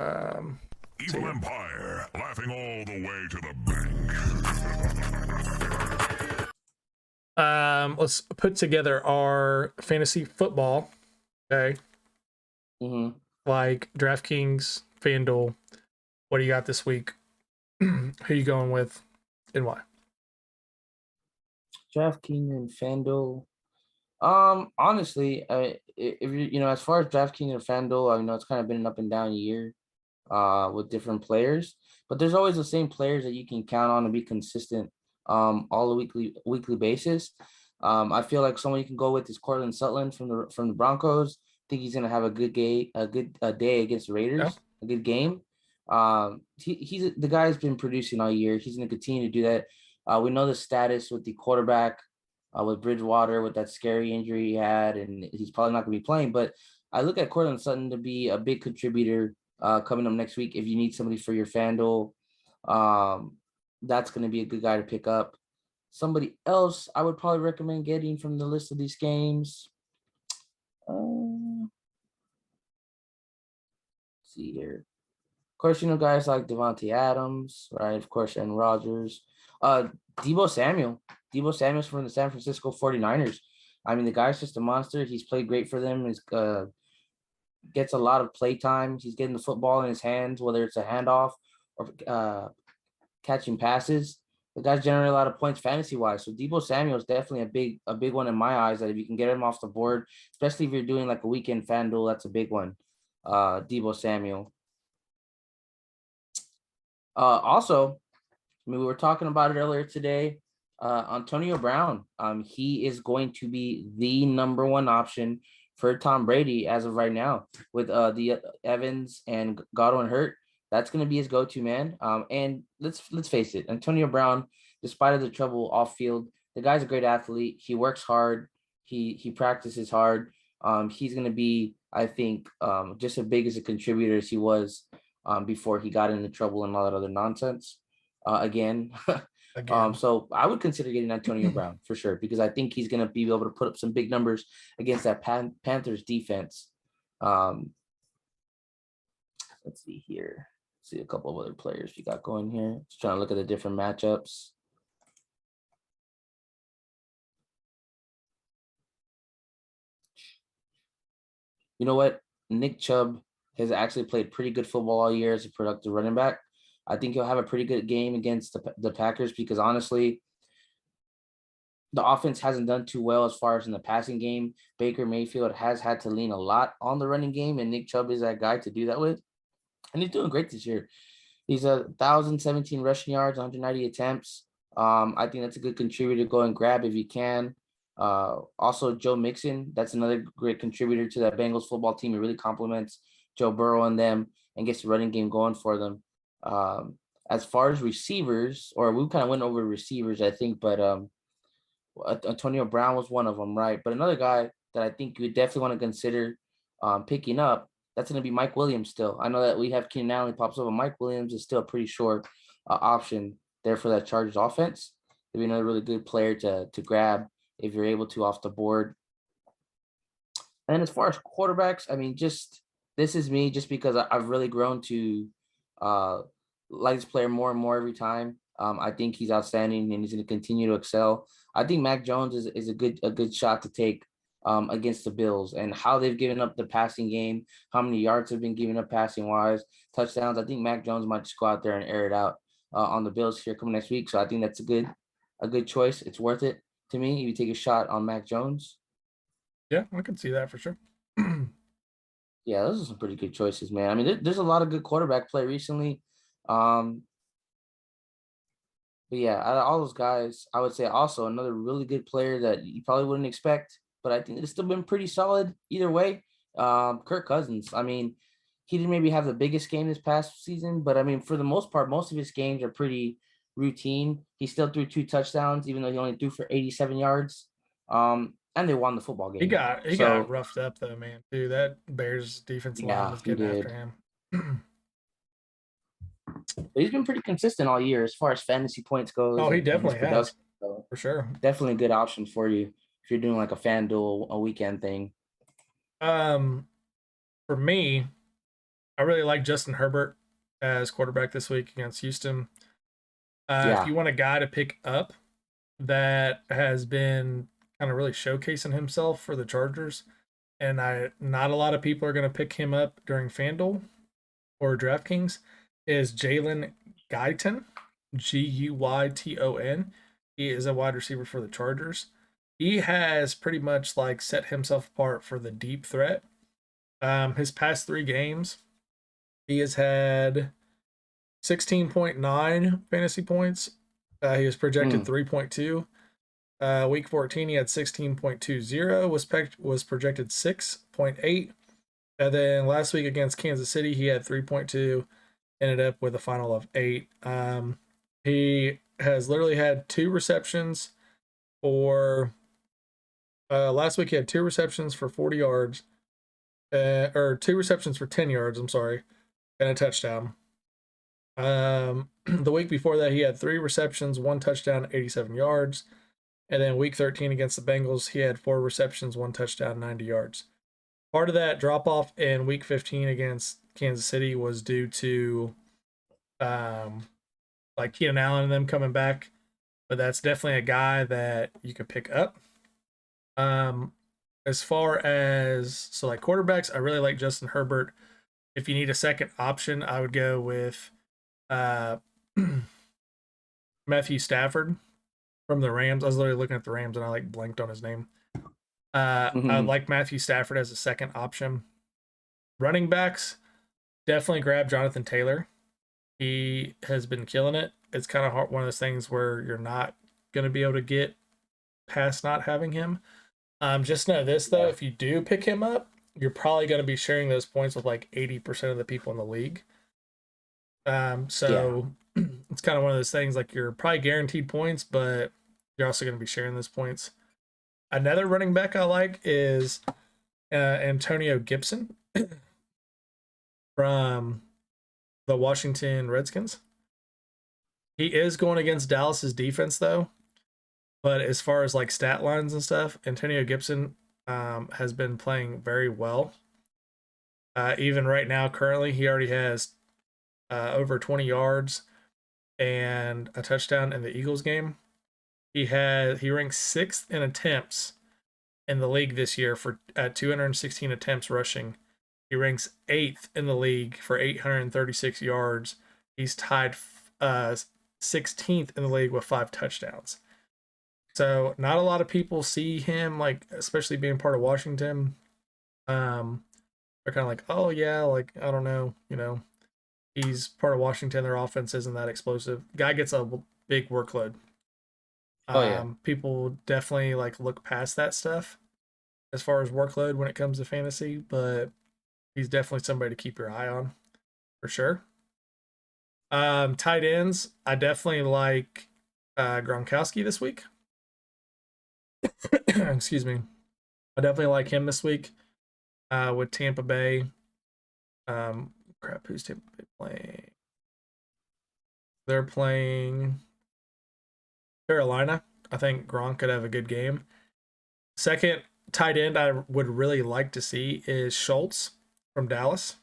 Evil Empire, laughing all the way to the bank. Let's put together our fantasy football Okay. Mm-hmm. Like DraftKings, FanDuel. What do you got this week? Who are you going with and why? DraftKings and FanDuel. Honestly, if you as far as DraftKings and FanDuel, I know it's kind of been an up and down year, with different players, but there's always the same players that you can count on to be consistent, all the weekly basis. I feel like someone you can go with is Cortland Sutton from the Broncos. I think he's gonna have a good game, a good day against the Yeah. Raiders, a good game. He's the guy's been producing all year. He's gonna continue to do that. We know the status with the quarterback, with Bridgewater, with that scary injury he had, and he's probably not gonna be playing. But I look at Cortland Sutton to be a big contributor, coming up next week. If you need somebody for your FanDuel, that's going to be a good guy to pick up. Somebody else I would probably recommend getting from the list of these games. Let's see here. Of course, guys like Devontae Adams, right? Of course, and Rodgers. Deebo Samuel. Deebo Samuel's from the San Francisco 49ers. I mean, the guy's just a monster. He's played great for them. He's gets a lot of play time. He's getting the football in his hands, whether it's a handoff or catching passes. The guy's generating a lot of points fantasy wise. So Deebo Samuel is definitely a big one in my eyes. That if you can get him off the board, especially if you're doing like a weekend FanDuel, that's a big one. Deebo Samuel. Also, I mean, we were talking about it earlier today. Antonio Brown. He is going to be the number one option for Tom Brady as of right now, with the Evans and Godwin hurt. That's going to be his go-to man. And let's face it, Antonio Brown, despite of the trouble off field, the guy's a great athlete. He works hard. He practices hard. He's going to be, I think, just as big as a contributor as he was before he got into trouble and all that other nonsense. Again. Again. So I would consider getting Antonio Brown for sure, because I think he's going to be able to put up some big numbers against that Panthers defense. Let's see here. See a couple of other players we got going here. Just trying to look at the different matchups. You know what? Nick Chubb has actually played pretty good football all year as a productive running back. I think he'll have a pretty good game against the Packers, because honestly, the offense hasn't done too well as far as in the passing game. Baker Mayfield has had to lean a lot on the running game, and Nick Chubb is that guy to do that with. And he's doing great this year. He's 1,017 rushing yards, 190 attempts. I think that's a good contributor to go and grab if you can. Also, Joe Mixon, that's another great contributor to that Bengals football team. He really complements Joe Burrow and them and gets the running game going for them. As far as receivers, or we kind of went over receivers, I think, but Antonio Brown was one of them, right? But another guy that I think you would definitely want to consider picking up, that's going to be Mike Williams still. I know that we have Keenan Allen pops up, but Mike Williams is still a pretty short option there for that Chargers offense. There'd be another really good player to grab if you're able to off the board. And as far as quarterbacks, I mean, this is me just because I've really grown to like this player more and more every time. I think he's outstanding and he's going to continue to excel. I think Mac Jones is a good shot to take against the Bills, and how they've given up the passing game, how many yards have been given up passing wise, touchdowns. I think Mac Jones might just go out there and air it out on the Bills here coming next week. So I think that's a good choice. It's worth it to me if you take a shot on Mac Jones. Yeah, I can see that for sure. Yeah, those are some pretty good choices, man. I mean, there's a lot of good quarterback play recently. But yeah, out of all those guys, I would say also another really good player that you probably wouldn't expect, but I think it's still been pretty solid either way. Kirk Cousins. I mean, he didn't maybe have the biggest game this past season, but I mean, for the most part, most of his games are pretty routine. He still threw 2 touchdowns, even though he only threw for 87 yards. And they won the football He game. got roughed up though, man. Dude, that Bears defense line Yeah, was he getting did. after him. But he's been pretty consistent all year as far as fantasy points goes, Oh, he and his definitely has, production. So for sure. definitely a good option for you if you're doing like a FanDuel a weekend thing. For me, I really like Justin Herbert as quarterback this week against Houston. If Yeah. you want a guy to pick up that has been kind of really showcasing himself for the Chargers and not a lot of people are going to pick him up during FanDuel or DraftKings, is Jalen Guyton, Guyton. He is a wide receiver for the Chargers. He has pretty much like set himself apart for the deep threat. His past 3 games, he has had 16.9 fantasy points. He was projected 3.2. Week 14, he had 16.20, was projected 6.8. And then last week against Kansas City, he had 3.2, ended up with a final of 8. He has literally had 2 receptions for, last week he had 2 receptions for 40 yards, or 2 receptions for 10 yards, I'm sorry, and a touchdown. The week before that, he had 3 receptions, 1 touchdown, 87 yards. And then week 13 against the Bengals, he had 4 receptions, 1 touchdown, 90 yards. Part of that drop off in week 15 against Kansas City was due to like Keenan Allen and them coming back, but that's definitely a guy that you could pick up. As far as like quarterbacks, I really like Justin Herbert. If you need a second option, I would go with Matthew Stafford from the Rams. I was literally looking at the Rams and I like blanked on his name. I like Matthew Stafford as a second option. Running backs, definitely grab Jonathan Taylor. He has been killing it. It's kind of hard, one of those things where you're not going to be able to get past not having him. Just know this though, if you do pick him up, you're probably going to be sharing those points with like 80% of the people in the league. It's kind of one of those things, like you're probably guaranteed points, but you're also going to be sharing those points. Another running back I like is Antonio Gibson from the Washington Redskins. He is going against Dallas's defense though, but as far as like stat lines and stuff, Antonio Gibson has been playing very well. Even right now, currently, he already has over 20 yards and a touchdown in the Eagles game. He ranks 6th in attempts in the league this year for 216 attempts rushing. He ranks 8th in the league for 836 yards. He's tied 16th in the league with 5 touchdowns. So not a lot of people see him, like, especially being part of Washington. They're kind of like, oh yeah, like, I don't know, he's part of Washington. Their offense isn't that explosive. Guy gets a big workload. People definitely like look past that stuff as far as workload when it comes to fantasy, but he's definitely somebody to keep your eye on for sure. Tight ends, I definitely like Gronkowski this week. Excuse me. I definitely like him this week with Tampa Bay. Who's Tampa Bay playing? They're playing Carolina. I think Gronk could have a good game. Second tight end I would really like to see is Schultz from Dallas.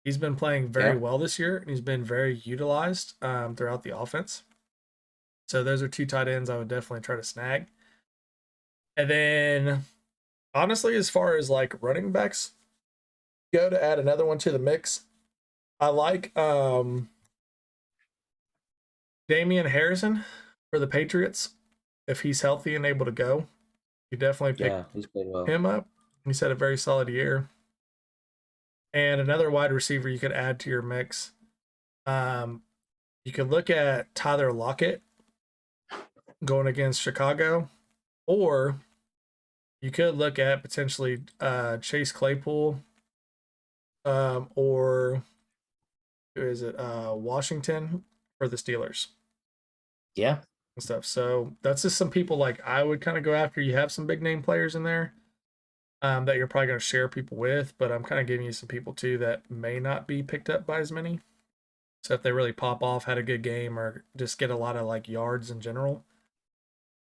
He's been playing very well this year, and he's been very utilized throughout the offense. So those are 2 tight ends I would definitely try to snag. And then, honestly, as far as like running backs go, to add another one to the mix, I like Damian Harrison for the Patriots. If he's healthy and able to go, you definitely pick him up. He's had a very solid year. And another wide receiver you could add to your mix. You could look at Tyler Lockett going against Chicago, or you could look at potentially Chase Claypool, or who is it? Washington for the Steelers. Yeah. And stuff. So that's just some people like I would kind of go after. You have some big name players in there that you're probably going to share people with, but I'm kind of giving you some people too that may not be picked up by as many. So if they really pop off, had a good game, or just get a lot of like yards in general,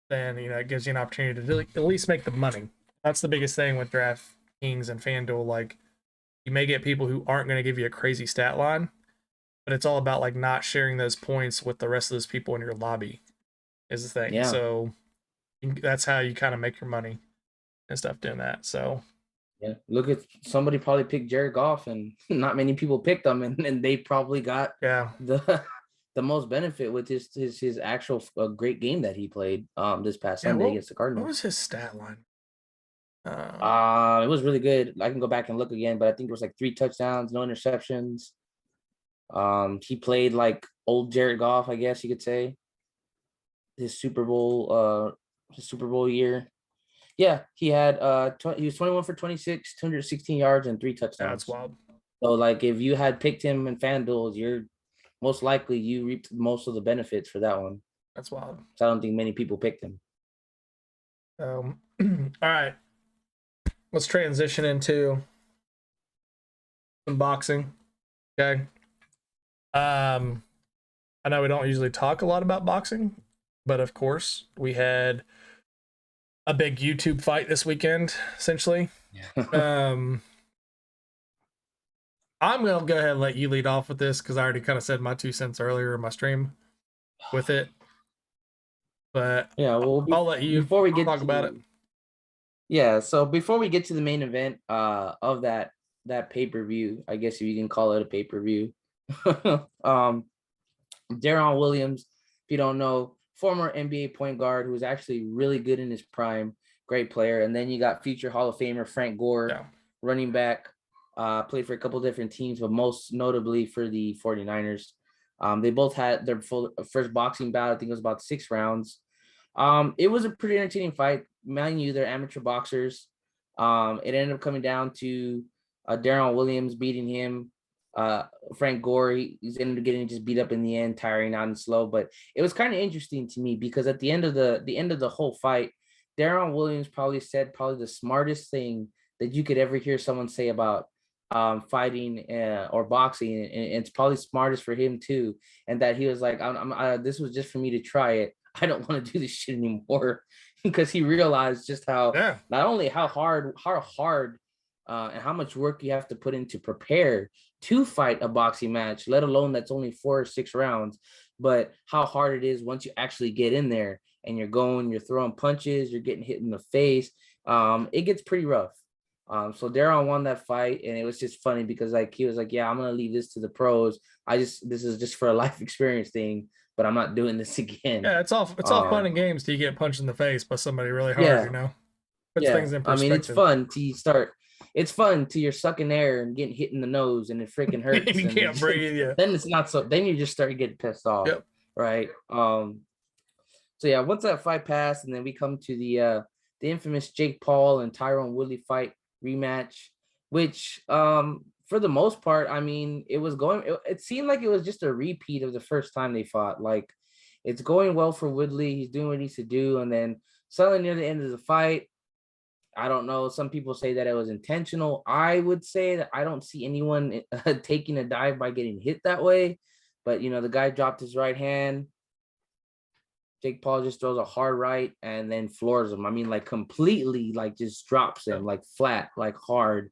then it gives you an opportunity to at least make the money. That's the biggest thing with DraftKings and FanDuel. Like, you may get people who aren't going to give you a crazy stat line, but it's all about like not sharing those points with the rest of those people in your lobby is the thing. So that's how you kind of make your money and stuff doing that. So Yeah, look at somebody probably picked Jared Goff, and not many people picked him, and they probably got Yeah. the the most benefit with his actual great game that he played this past Yeah. Sunday against the What Cardinals. was his stat line? It was really good. I can go back and look again, but I think it was like 3 touchdowns, no interceptions. He played like old Jared Goff, I guess you could say. His Super Bowl year. Yeah, he had he was 21 for 26, 216 yards and 3 That's touchdowns. wild. So like if you had picked him in FanDuel, you're most likely you reaped most of the benefits for that one. That's wild. So I don't think many people picked him. All right. Let's transition into some boxing. Okay. I know we don't usually talk a lot about boxing, but of course we had a big YouTube fight this weekend, essentially. I'm gonna go ahead and let you lead off with this because I already kind of said my 2 cents earlier in my stream with it. But Yeah, well, I'll let you before we get talk about it. Yeah, so before we get to the main event of that pay-per-view, I guess if you can call it a pay-per-view. Daron Williams, if you don't know, former NBA point guard who was actually really good in his prime, great player. And then you got future Hall of Famer Frank Gore, running back, played for a couple different teams, but most notably for the 49ers. They both had their first boxing bout. I think it was about 6 rounds. It was a pretty entertaining fight. Mind you, they're amateur boxers. It ended up coming down to Daron Williams beating him. Frank Gore, he's ended up getting just beat up in the end, tiring out and slow. But it was kind of interesting to me because at the end of the whole fight, Daron Williams probably said the smartest thing that you could ever hear someone say about fighting or boxing, and it's probably smartest for him too. And that he was like, this was just for me to try it. I don't want to do this shit anymore because he realized just how not only how hard and how much work you have to put in to prepare to fight a boxing match, let alone that's only 4 or 6 rounds, but how hard it is once you actually get in there and you're throwing punches, you're getting hit in the face. It gets pretty rough. So Daron won that fight, and it was just funny because like he was like, yeah, I'm gonna leave this to the pros. This is just for a life experience thing, but I'm not doing this again. Yeah, it's all fun and games till you get punched in the face by somebody really hard, you know. Puts things in perspective. I mean, it's fun till you start. It's fun till you're sucking air and getting hit in the nose and it freaking hurts. You can't breathe. Yeah. Then it's not so. Then you just start getting pissed off. Yep. Right. So yeah, once that fight passed, and then we come to the infamous Jake Paul and Tyrone Woodley fight rematch, which for the most part, I mean, it seemed like it was just a repeat of the first time they fought. Like, it's going well for Woodley. He's doing what he needs to do, and then suddenly near the end of the fight, I don't know. Some people say that it was intentional. I would say that I don't see anyone taking a dive by getting hit that way. But, you know, the guy dropped his right hand. Jake Paul just throws a hard right and then floors him. I mean, like completely, like just drops him like flat, like hard.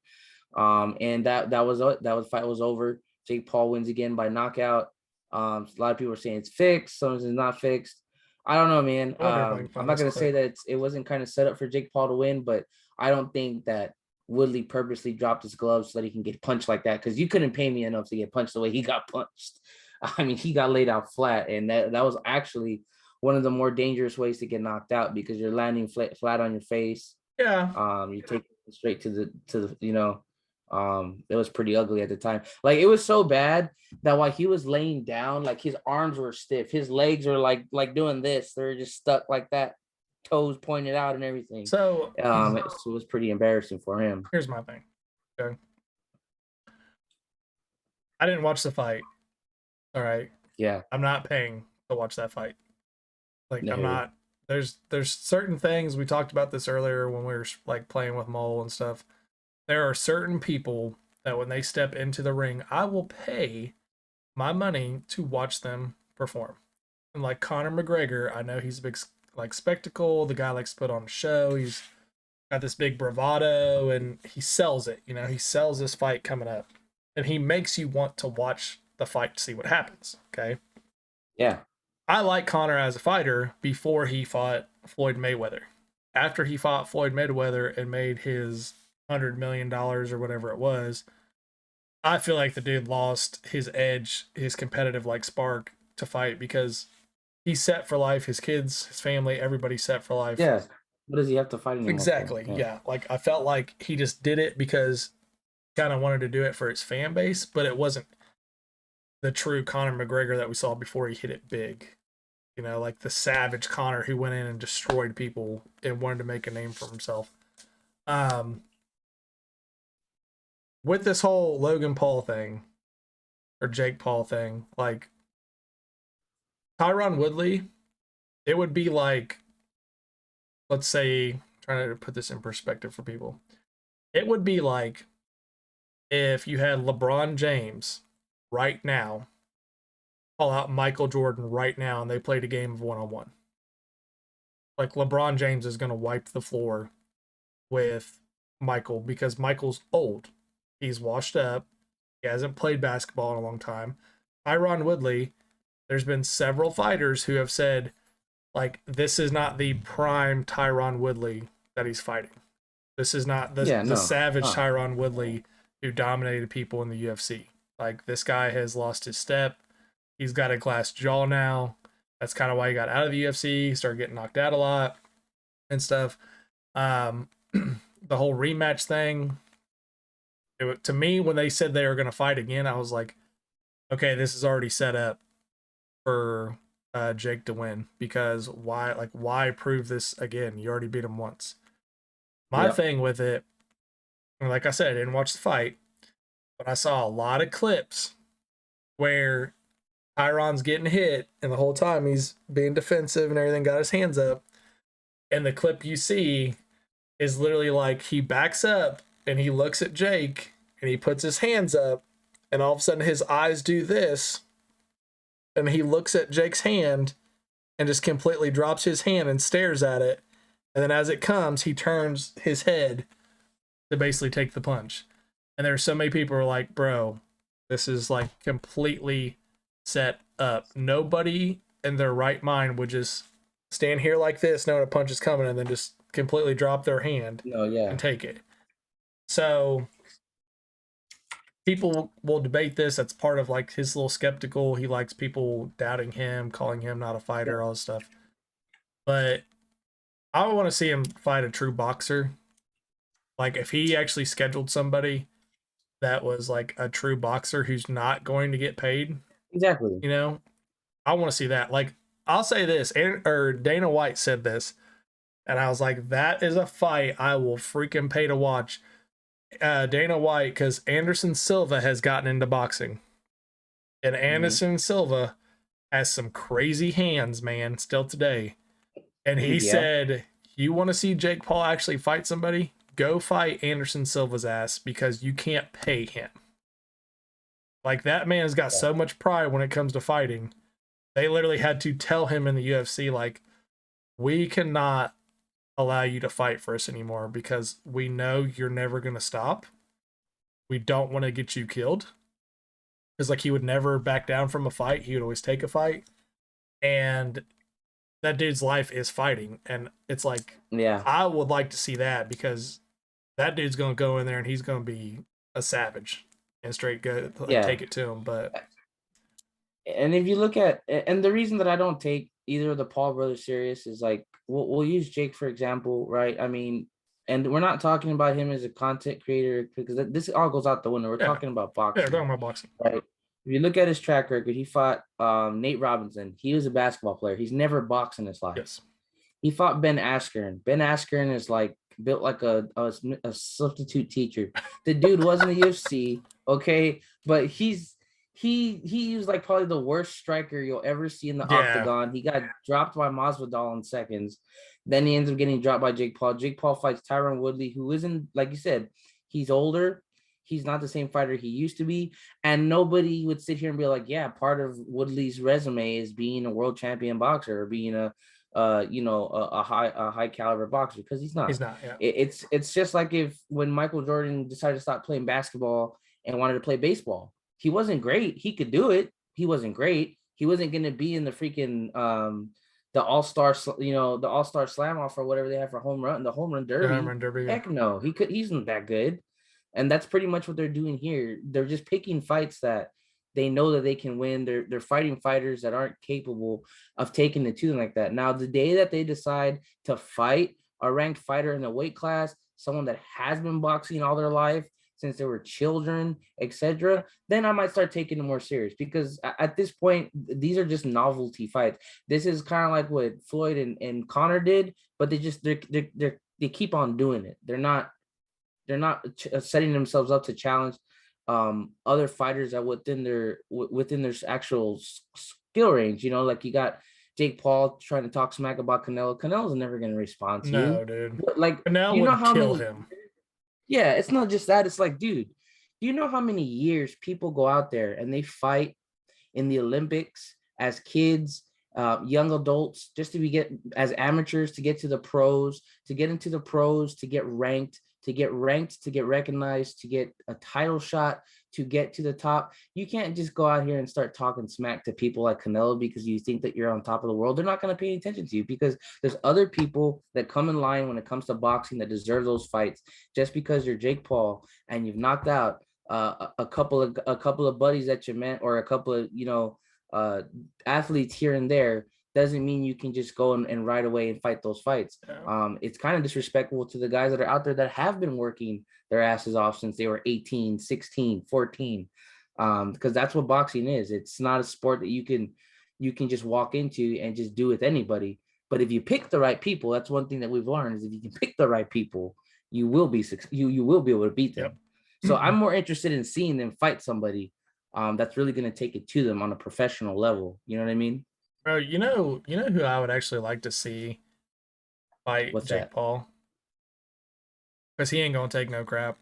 And that fight was over. Jake Paul wins again by knockout. A lot of people are saying it's fixed. Some is not fixed. I don't know, man. I'm not gonna say that it wasn't kind of set up for Jake Paul to win, but I don't think that Woodley purposely dropped his gloves so that he can get punched like that, because you couldn't pay me enough to get punched the way he got punched. I mean, he got laid out flat, and that was actually one of the more dangerous ways to get knocked out because you're landing flat on your face. Yeah. You take it straight to the you know. It was pretty ugly at the time. Like, it was so bad that while he was laying down, like his arms were stiff, his legs were like doing this. They're just stuck like that, toes pointed out and everything. So it was pretty embarrassing for him. Here's my thing. Okay. I didn't watch the fight. All right. Yeah. I'm not paying to watch that fight. Like, No. I'm not. There's certain things, we talked about this earlier when we were like playing with Mole and stuff. There are certain people that when they step into the ring, I will pay my money to watch them perform. And like Conor McGregor, I know he's a big like spectacle. The guy likes to put on a show. He's got this big bravado and he sells it. You know, he sells this fight coming up. And he makes you want to watch the fight to see what happens. Okay. Yeah. I like Conor as a fighter before he fought Floyd Mayweather. After he fought Floyd Mayweather and made his $100 million or whatever it was. I feel like the dude lost his edge, his competitive like spark to fight because he's set for life. His kids, his family, everybody's set for life. Yeah. What does he have to fight anymore? Exactly. Yeah. Like I felt like he just did it because he kind of wanted to do it for his fan base, but it wasn't the true Conor McGregor that we saw before he hit it big. You know, like the savage Conor who went in and destroyed people and wanted to make a name for himself. With this whole Logan Paul thing or Jake Paul thing, like Tyrone Woodley, it would be like, let's say, trying to put this in perspective for people, it would be like if you had LeBron James right now call out Michael Jordan right now and they played a game of one-on-one. Like LeBron James is going to wipe the floor with Michael because Michael's old. He's washed up. He hasn't played basketball in a long time. Tyrone Woodley, there's been several fighters who have said, like, this is not the prime Tyrone Woodley that he's fighting. This is not the savage Tyrone Woodley who dominated people in the UFC. Like, this guy has lost his step. He's got a glass jaw now. That's kind of why he got out of the UFC. He started getting knocked out a lot and stuff. The whole rematch thing, to me, when they said they were going to fight again, I was like, okay, this is already set up for Jake to win, because why prove this again? You already beat him once. My thing with it, like I said, I didn't watch the fight, but I saw a lot of clips where Tyron's getting hit and the whole time he's being defensive and everything, got his hands up. And the clip you see is literally like he backs up and he looks at Jake and he puts his hands up and all of a sudden his eyes do this and he looks at Jake's hand and just completely drops his hand and stares at it. And then as it comes, he turns his head to basically take the punch. And there's so many people who are like, bro, this is like completely set up. Nobody in their right mind would just stand here like this, knowing a punch is coming, and then just completely drop their hand and take it. So people will debate this. That's part of like his little skeptical. He likes people doubting him, calling him not a fighter, all this stuff. But I want to see him fight a true boxer. Like if he actually scheduled somebody that was like a true boxer who's not going to get paid. Exactly. You know, I want to see that. Like, I'll say this, or Dana White said this, and I was like, that is a fight I will freaking pay to watch. Dana White, because Anderson Silva has gotten into boxing. And Anderson Silva has some crazy hands, man, still today. And he said, you want to see Jake Paul actually fight somebody? Go fight Anderson Silva's ass because you can't pay him. Like, that man's got so much pride when it comes to fighting. They literally had to tell him in the UFC, like, we cannot allow you to fight for us anymore because we know you're never going to stop. We don't want to get you killed. Because, like, he would never back down from a fight. He would always take a fight. And that dude's life is fighting. And it's like, I would like to see that because that dude's going to go in there and he's going to be a savage. And straight go take it to him. But and if you look at, and the reason that I don't take either of the Paul brothers serious is like we'll use Jake for example, right? I mean, and we're not talking about him as a content creator because this all goes out the window. We're talking about boxing. Yeah, we're talking about boxing. Right. If you look at his track record, he fought Nate Robinson. He was a basketball player. He's never boxed in his life. Yes. He fought Ben Askren. Ben Askren is like built like a substitute teacher. The dude was in the UFC. Okay, but he was like probably the worst striker you'll ever see in the octagon. He got dropped by Masvidal in seconds. Then he ends up getting dropped by Jake Paul. Jake Paul fights Tyrone Woodley, who isn't, like you said, he's older. He's not the same fighter he used to be. And nobody would sit here and be like, yeah, part of Woodley's resume is being a world champion boxer or being a high caliber boxer, because he's not. He's not. Yeah. It's just like if when Michael Jordan decided to stop playing basketball and wanted to play baseball. He wasn't great. He could do it. He wasn't great. He wasn't going to be in the freaking the all-star, the all-star slam off or whatever they have for the home run The derby. home run derby. Heck no, he's not that good. And that's pretty much what they're doing here. They're just picking fights that they know that they can win. They're fighting fighters that aren't capable of taking it to them like that. Now, the day that they decide to fight a ranked fighter in a weight class, someone that has been boxing all their life since they were children, etc., then I might start taking it more serious, because at this point, these are just novelty fights. This is kind of like what Floyd and Connor did, but they keep on doing it. They're not setting themselves up to challenge other fighters that within their actual skill range. Like you got Jake Paul trying to talk smack about Canelo. Canelo's never going to respond to you. No, dude. But, like, Canelo you know would how kill many him. Yeah, it's not just that. It's like, dude, do you know how many years people go out there and they fight in the Olympics as kids, young adults, just to get as amateurs, to get to the pros, to get into the pros, to get ranked, to get recognized, to get a title shot, to get to the top. You can't just go out here and start talking smack to people like Canelo because you think that you're on top of the world. They're not going to pay any attention to you, because there's other people that come in line when it comes to boxing that deserve those fights. Just because you're Jake Paul and you've knocked out a couple of buddies that you met, or a couple of athletes here and there, doesn't mean you can just go and right away and fight those fights. Yeah. It's kind of disrespectful to the guys that are out there that have been working their asses off since they were 18, 16, 14. Because that's what boxing is. It's not a sport that you can just walk into and just do with anybody. But if you pick the right people, that's one thing that we've learned, is if you can pick the right people, you will be able to beat them. Yep. So I'm more interested in seeing them fight somebody that's really going to take it to them on a professional level. You know what I mean? Bro, you know who I would actually like to see fight What's Jake that? Paul? Because he ain't gonna take no crap.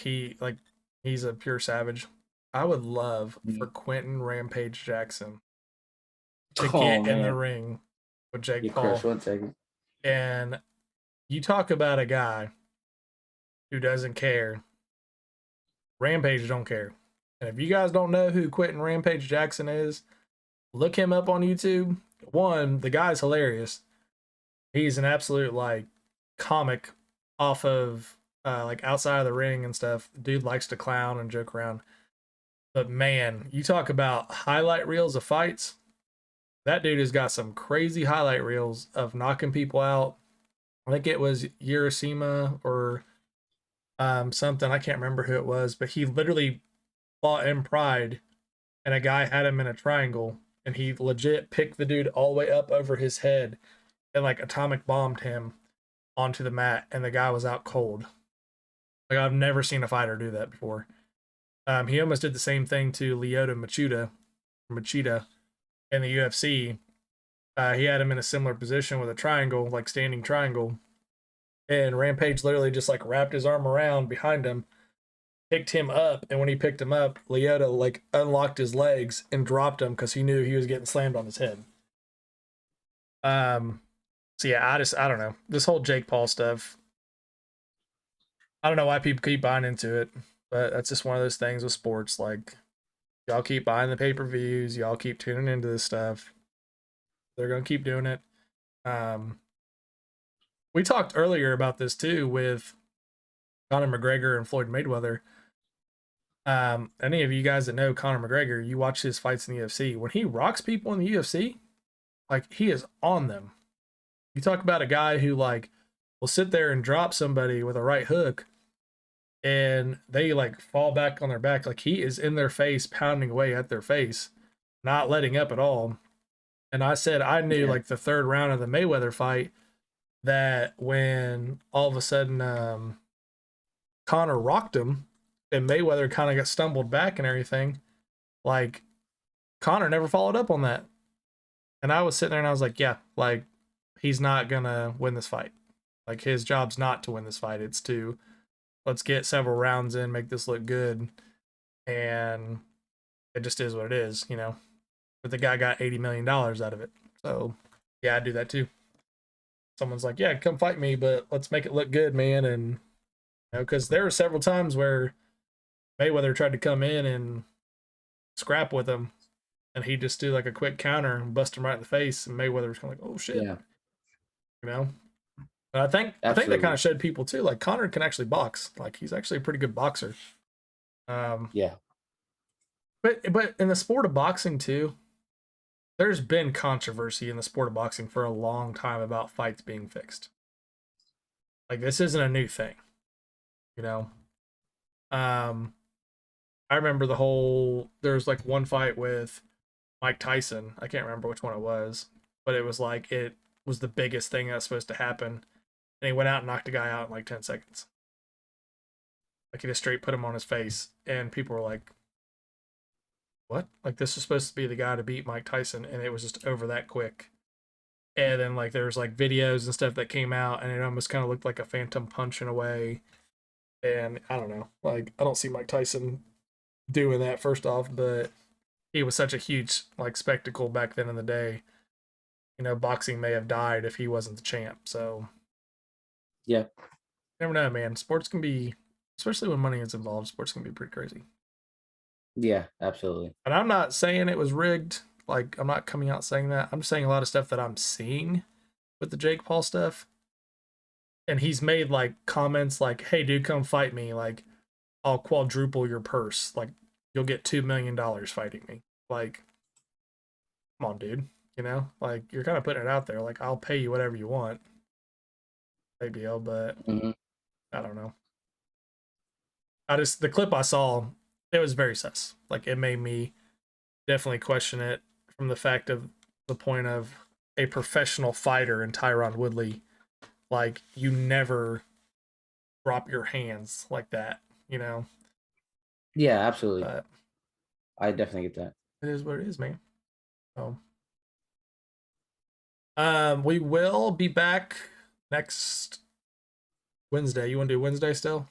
He's a pure savage. I would love for Quentin Rampage Jackson to Oh get in the man, ring with Jake you Paul. crush. 1 second. And you talk about a guy who doesn't care. Rampage don't care. And if you guys don't know who Quentin Rampage Jackson is, look him up on YouTube. One, the guy's hilarious. He's an absolute like comic off of like outside of the ring and stuff. The dude likes to clown and joke around. But man, you talk about highlight reels of fights. That dude has got some crazy highlight reels of knocking people out. I think it was Urasima or something. I can't remember who it was, but he literally fought in Pride, and a guy had him in a triangle, and he legit picked the dude all the way up over his head and like atomic bombed him onto the mat, and the guy was out cold. Like, I've never seen a fighter do that before. He almost did the same thing to Lyoto Machida in the UFC. He had him in a similar position with a triangle, like standing triangle, and Rampage literally just like wrapped his arm around behind him, picked him up, and when he picked him up, Lyoto like unlocked his legs and dropped him because he knew he was getting slammed on his head. So yeah, I don't know. This whole Jake Paul stuff, I don't know why people keep buying into it, but that's just one of those things with sports. Like, y'all keep buying the pay-per-views, y'all keep tuning into this stuff. They're gonna keep doing it. We talked earlier about this too with Conor McGregor and Floyd Mayweather. Any of you guys that know Conor McGregor, you watch his fights in the UFC. When he rocks people in the UFC, like, he is on them. You talk about a guy who like will sit there and drop somebody with a right hook and they like fall back on their back. Like, he is in their face, pounding away at their face, not letting up at all. And I said I knew like the third round of the Mayweather fight that when all of a sudden Conor rocked him and Mayweather kind of got stumbled back and everything, like, Conor never followed up on that. And I was sitting there and I was like, yeah, like, he's not gonna win this fight. Like, his job's not to win this fight. It's to, let's get several rounds in, make this look good. And it just is what it is, you know. But the guy got $80 million out of it. So, yeah, I'd do that too. Someone's like, yeah, come fight me, but let's make it look good, man. And, you know, because there were several times where Mayweather tried to come in and scrap with him. and he just do like a quick counter and bust him right in the face, and Mayweather was kind of like, oh shit, Yeah, you know. But I think that absolutely. kind of showed people too. Like Conor can actually box. Like he's actually a pretty good boxer. Yeah. But in the sport of boxing too, there's been controversy in the sport of boxing for a long time about fights being fixed. Like this isn't a new thing, you know. I remember there's like one fight with Mike Tyson. I can't remember which one it was, but it was like it was the biggest thing that's supposed to happen. And he went out and knocked a guy out in like 10 seconds. Like he just straight put him on his face, and people were like, what? Like this was supposed to be the guy to beat Mike Tyson, and it was just over that quick. And then like there was like videos and stuff that came out, and it almost kind of looked like a phantom punch in a way. And I don't know, like I don't see Mike Tyson doing that first off, but he was such a huge like spectacle back then in the day. You know, boxing may have died if he wasn't the champ. So Yeah. never know, man. Sports can be, especially when money is involved, sports can be pretty crazy. Yeah, absolutely. And I'm not saying it was rigged. Like, I'm not coming out saying that. I'm saying a lot of stuff that I'm seeing with the Jake Paul stuff. And he's made like comments like, hey, dude, come fight me. Like, I'll quadruple your purse. Like, you'll get $2 million fighting me. Like, come on, dude. You know, like, you're kind of putting it out there. Like, I'll pay you whatever you want. Big deal, but I don't know. The clip I saw, it was very sus. Like, it made me definitely question it from the fact of the point of a professional fighter in Tyrone Woodley. Like, you never drop your hands like that, you know? Yeah, absolutely. But I definitely get that. it is what it is, man. So, we will be back next Wednesday. You want to do Wednesday still?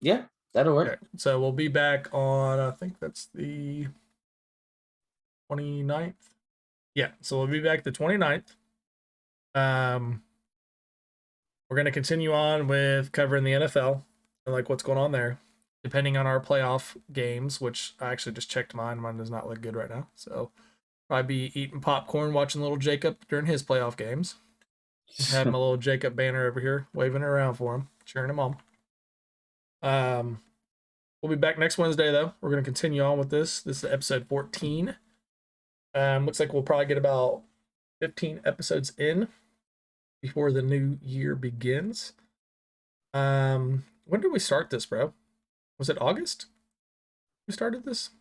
Yeah, that'll work. Okay. So we'll be back on, I think that's the 29th. Yeah, so we'll be back the 29th. We're going to continue on with covering the NFL and like what's going on there, depending on our playoff games, which I actually just checked mine. Mine does not look good right now. So probably be eating popcorn, watching little Jacob during his playoff games. Have my little Jacob banner over here, waving it around for him, cheering him on. We'll be back next Wednesday, though. We're going to continue on with this. This is episode 14. Looks like we'll probably get about 15 episodes in before the new year begins. When did we start this, bro? Was it August? We started this?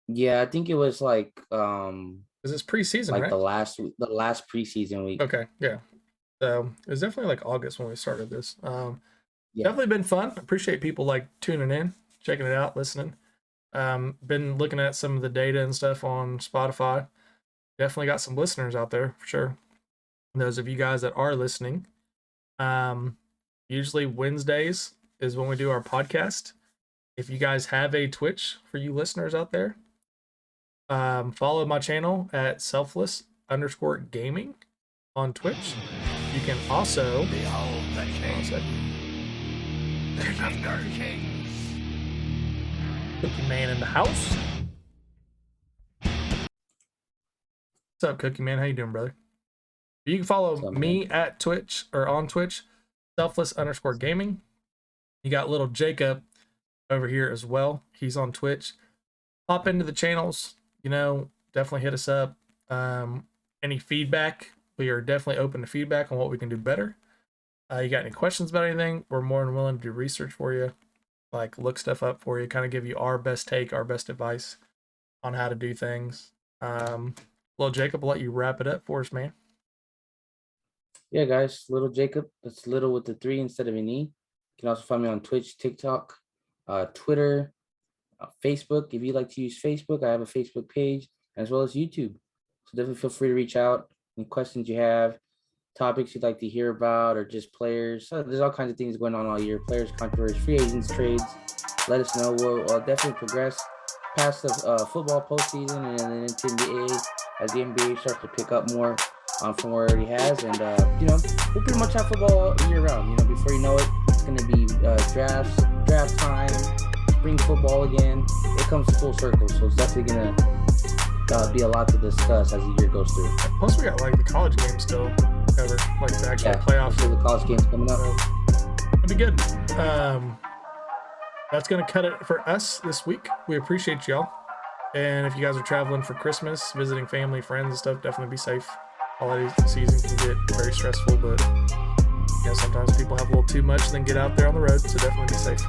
Yeah, I think it was like Because it's preseason, like right? the last preseason week. Okay, yeah. So it was definitely like August when we started this. Yeah. Definitely been fun. Appreciate people like tuning in, checking it out, listening. Been looking at some of the data and stuff on Spotify. Definitely got some listeners out there for sure. And those of you guys that are listening, usually Wednesdays is when we do our podcast. If you guys have a Twitch for you listeners out there, follow my channel at Selfless_gaming on Twitch. You can also Behold the king. The Kings. Cookie Man in the house. What's up, Cookie Man? How you doing, brother? You can follow me at Twitch or on Twitch, Selfless_gaming. You got little Jacob over here as well. He's on Twitch. Hop into the channels, you know, definitely hit us up. Any feedback, we are definitely open to feedback on what we can do better. You got any questions about anything, we're more than willing to do research for you, like look stuff up for you, kind of give you our best take, our best advice on how to do things. Well, Jacob, I'll let you wrap it up for us, man. Yeah, guys, little Jacob. That's little with the 3 instead of an E. You can also find me on Twitch, TikTok, Twitter, Facebook. If you like to use Facebook, I have a Facebook page, as well as YouTube. So definitely feel free to reach out. Any questions you have, topics you'd like to hear about, or just players. There's all kinds of things going on all year. Players, controversy, free agents, trades. Let us know. We'll definitely progress past the football postseason and then into the NBA as the NBA starts to pick up more from where it already has. And, you know, we'll pretty much have football all year round. You know, before you know it, it's going to be draft time, spring football again. It comes full circle. So it's definitely going to be a lot to discuss as the year goes through. Plus, we got like the college games still cover, like the actual playoffs. So the college games coming up. It'll be good. That's gonna cut it for us this week. We appreciate y'all. And if you guys are traveling for Christmas, visiting family, friends, and stuff, definitely be safe. Holiday season can get very stressful, but sometimes people have a little too much and then get out there on the road, so definitely be safe.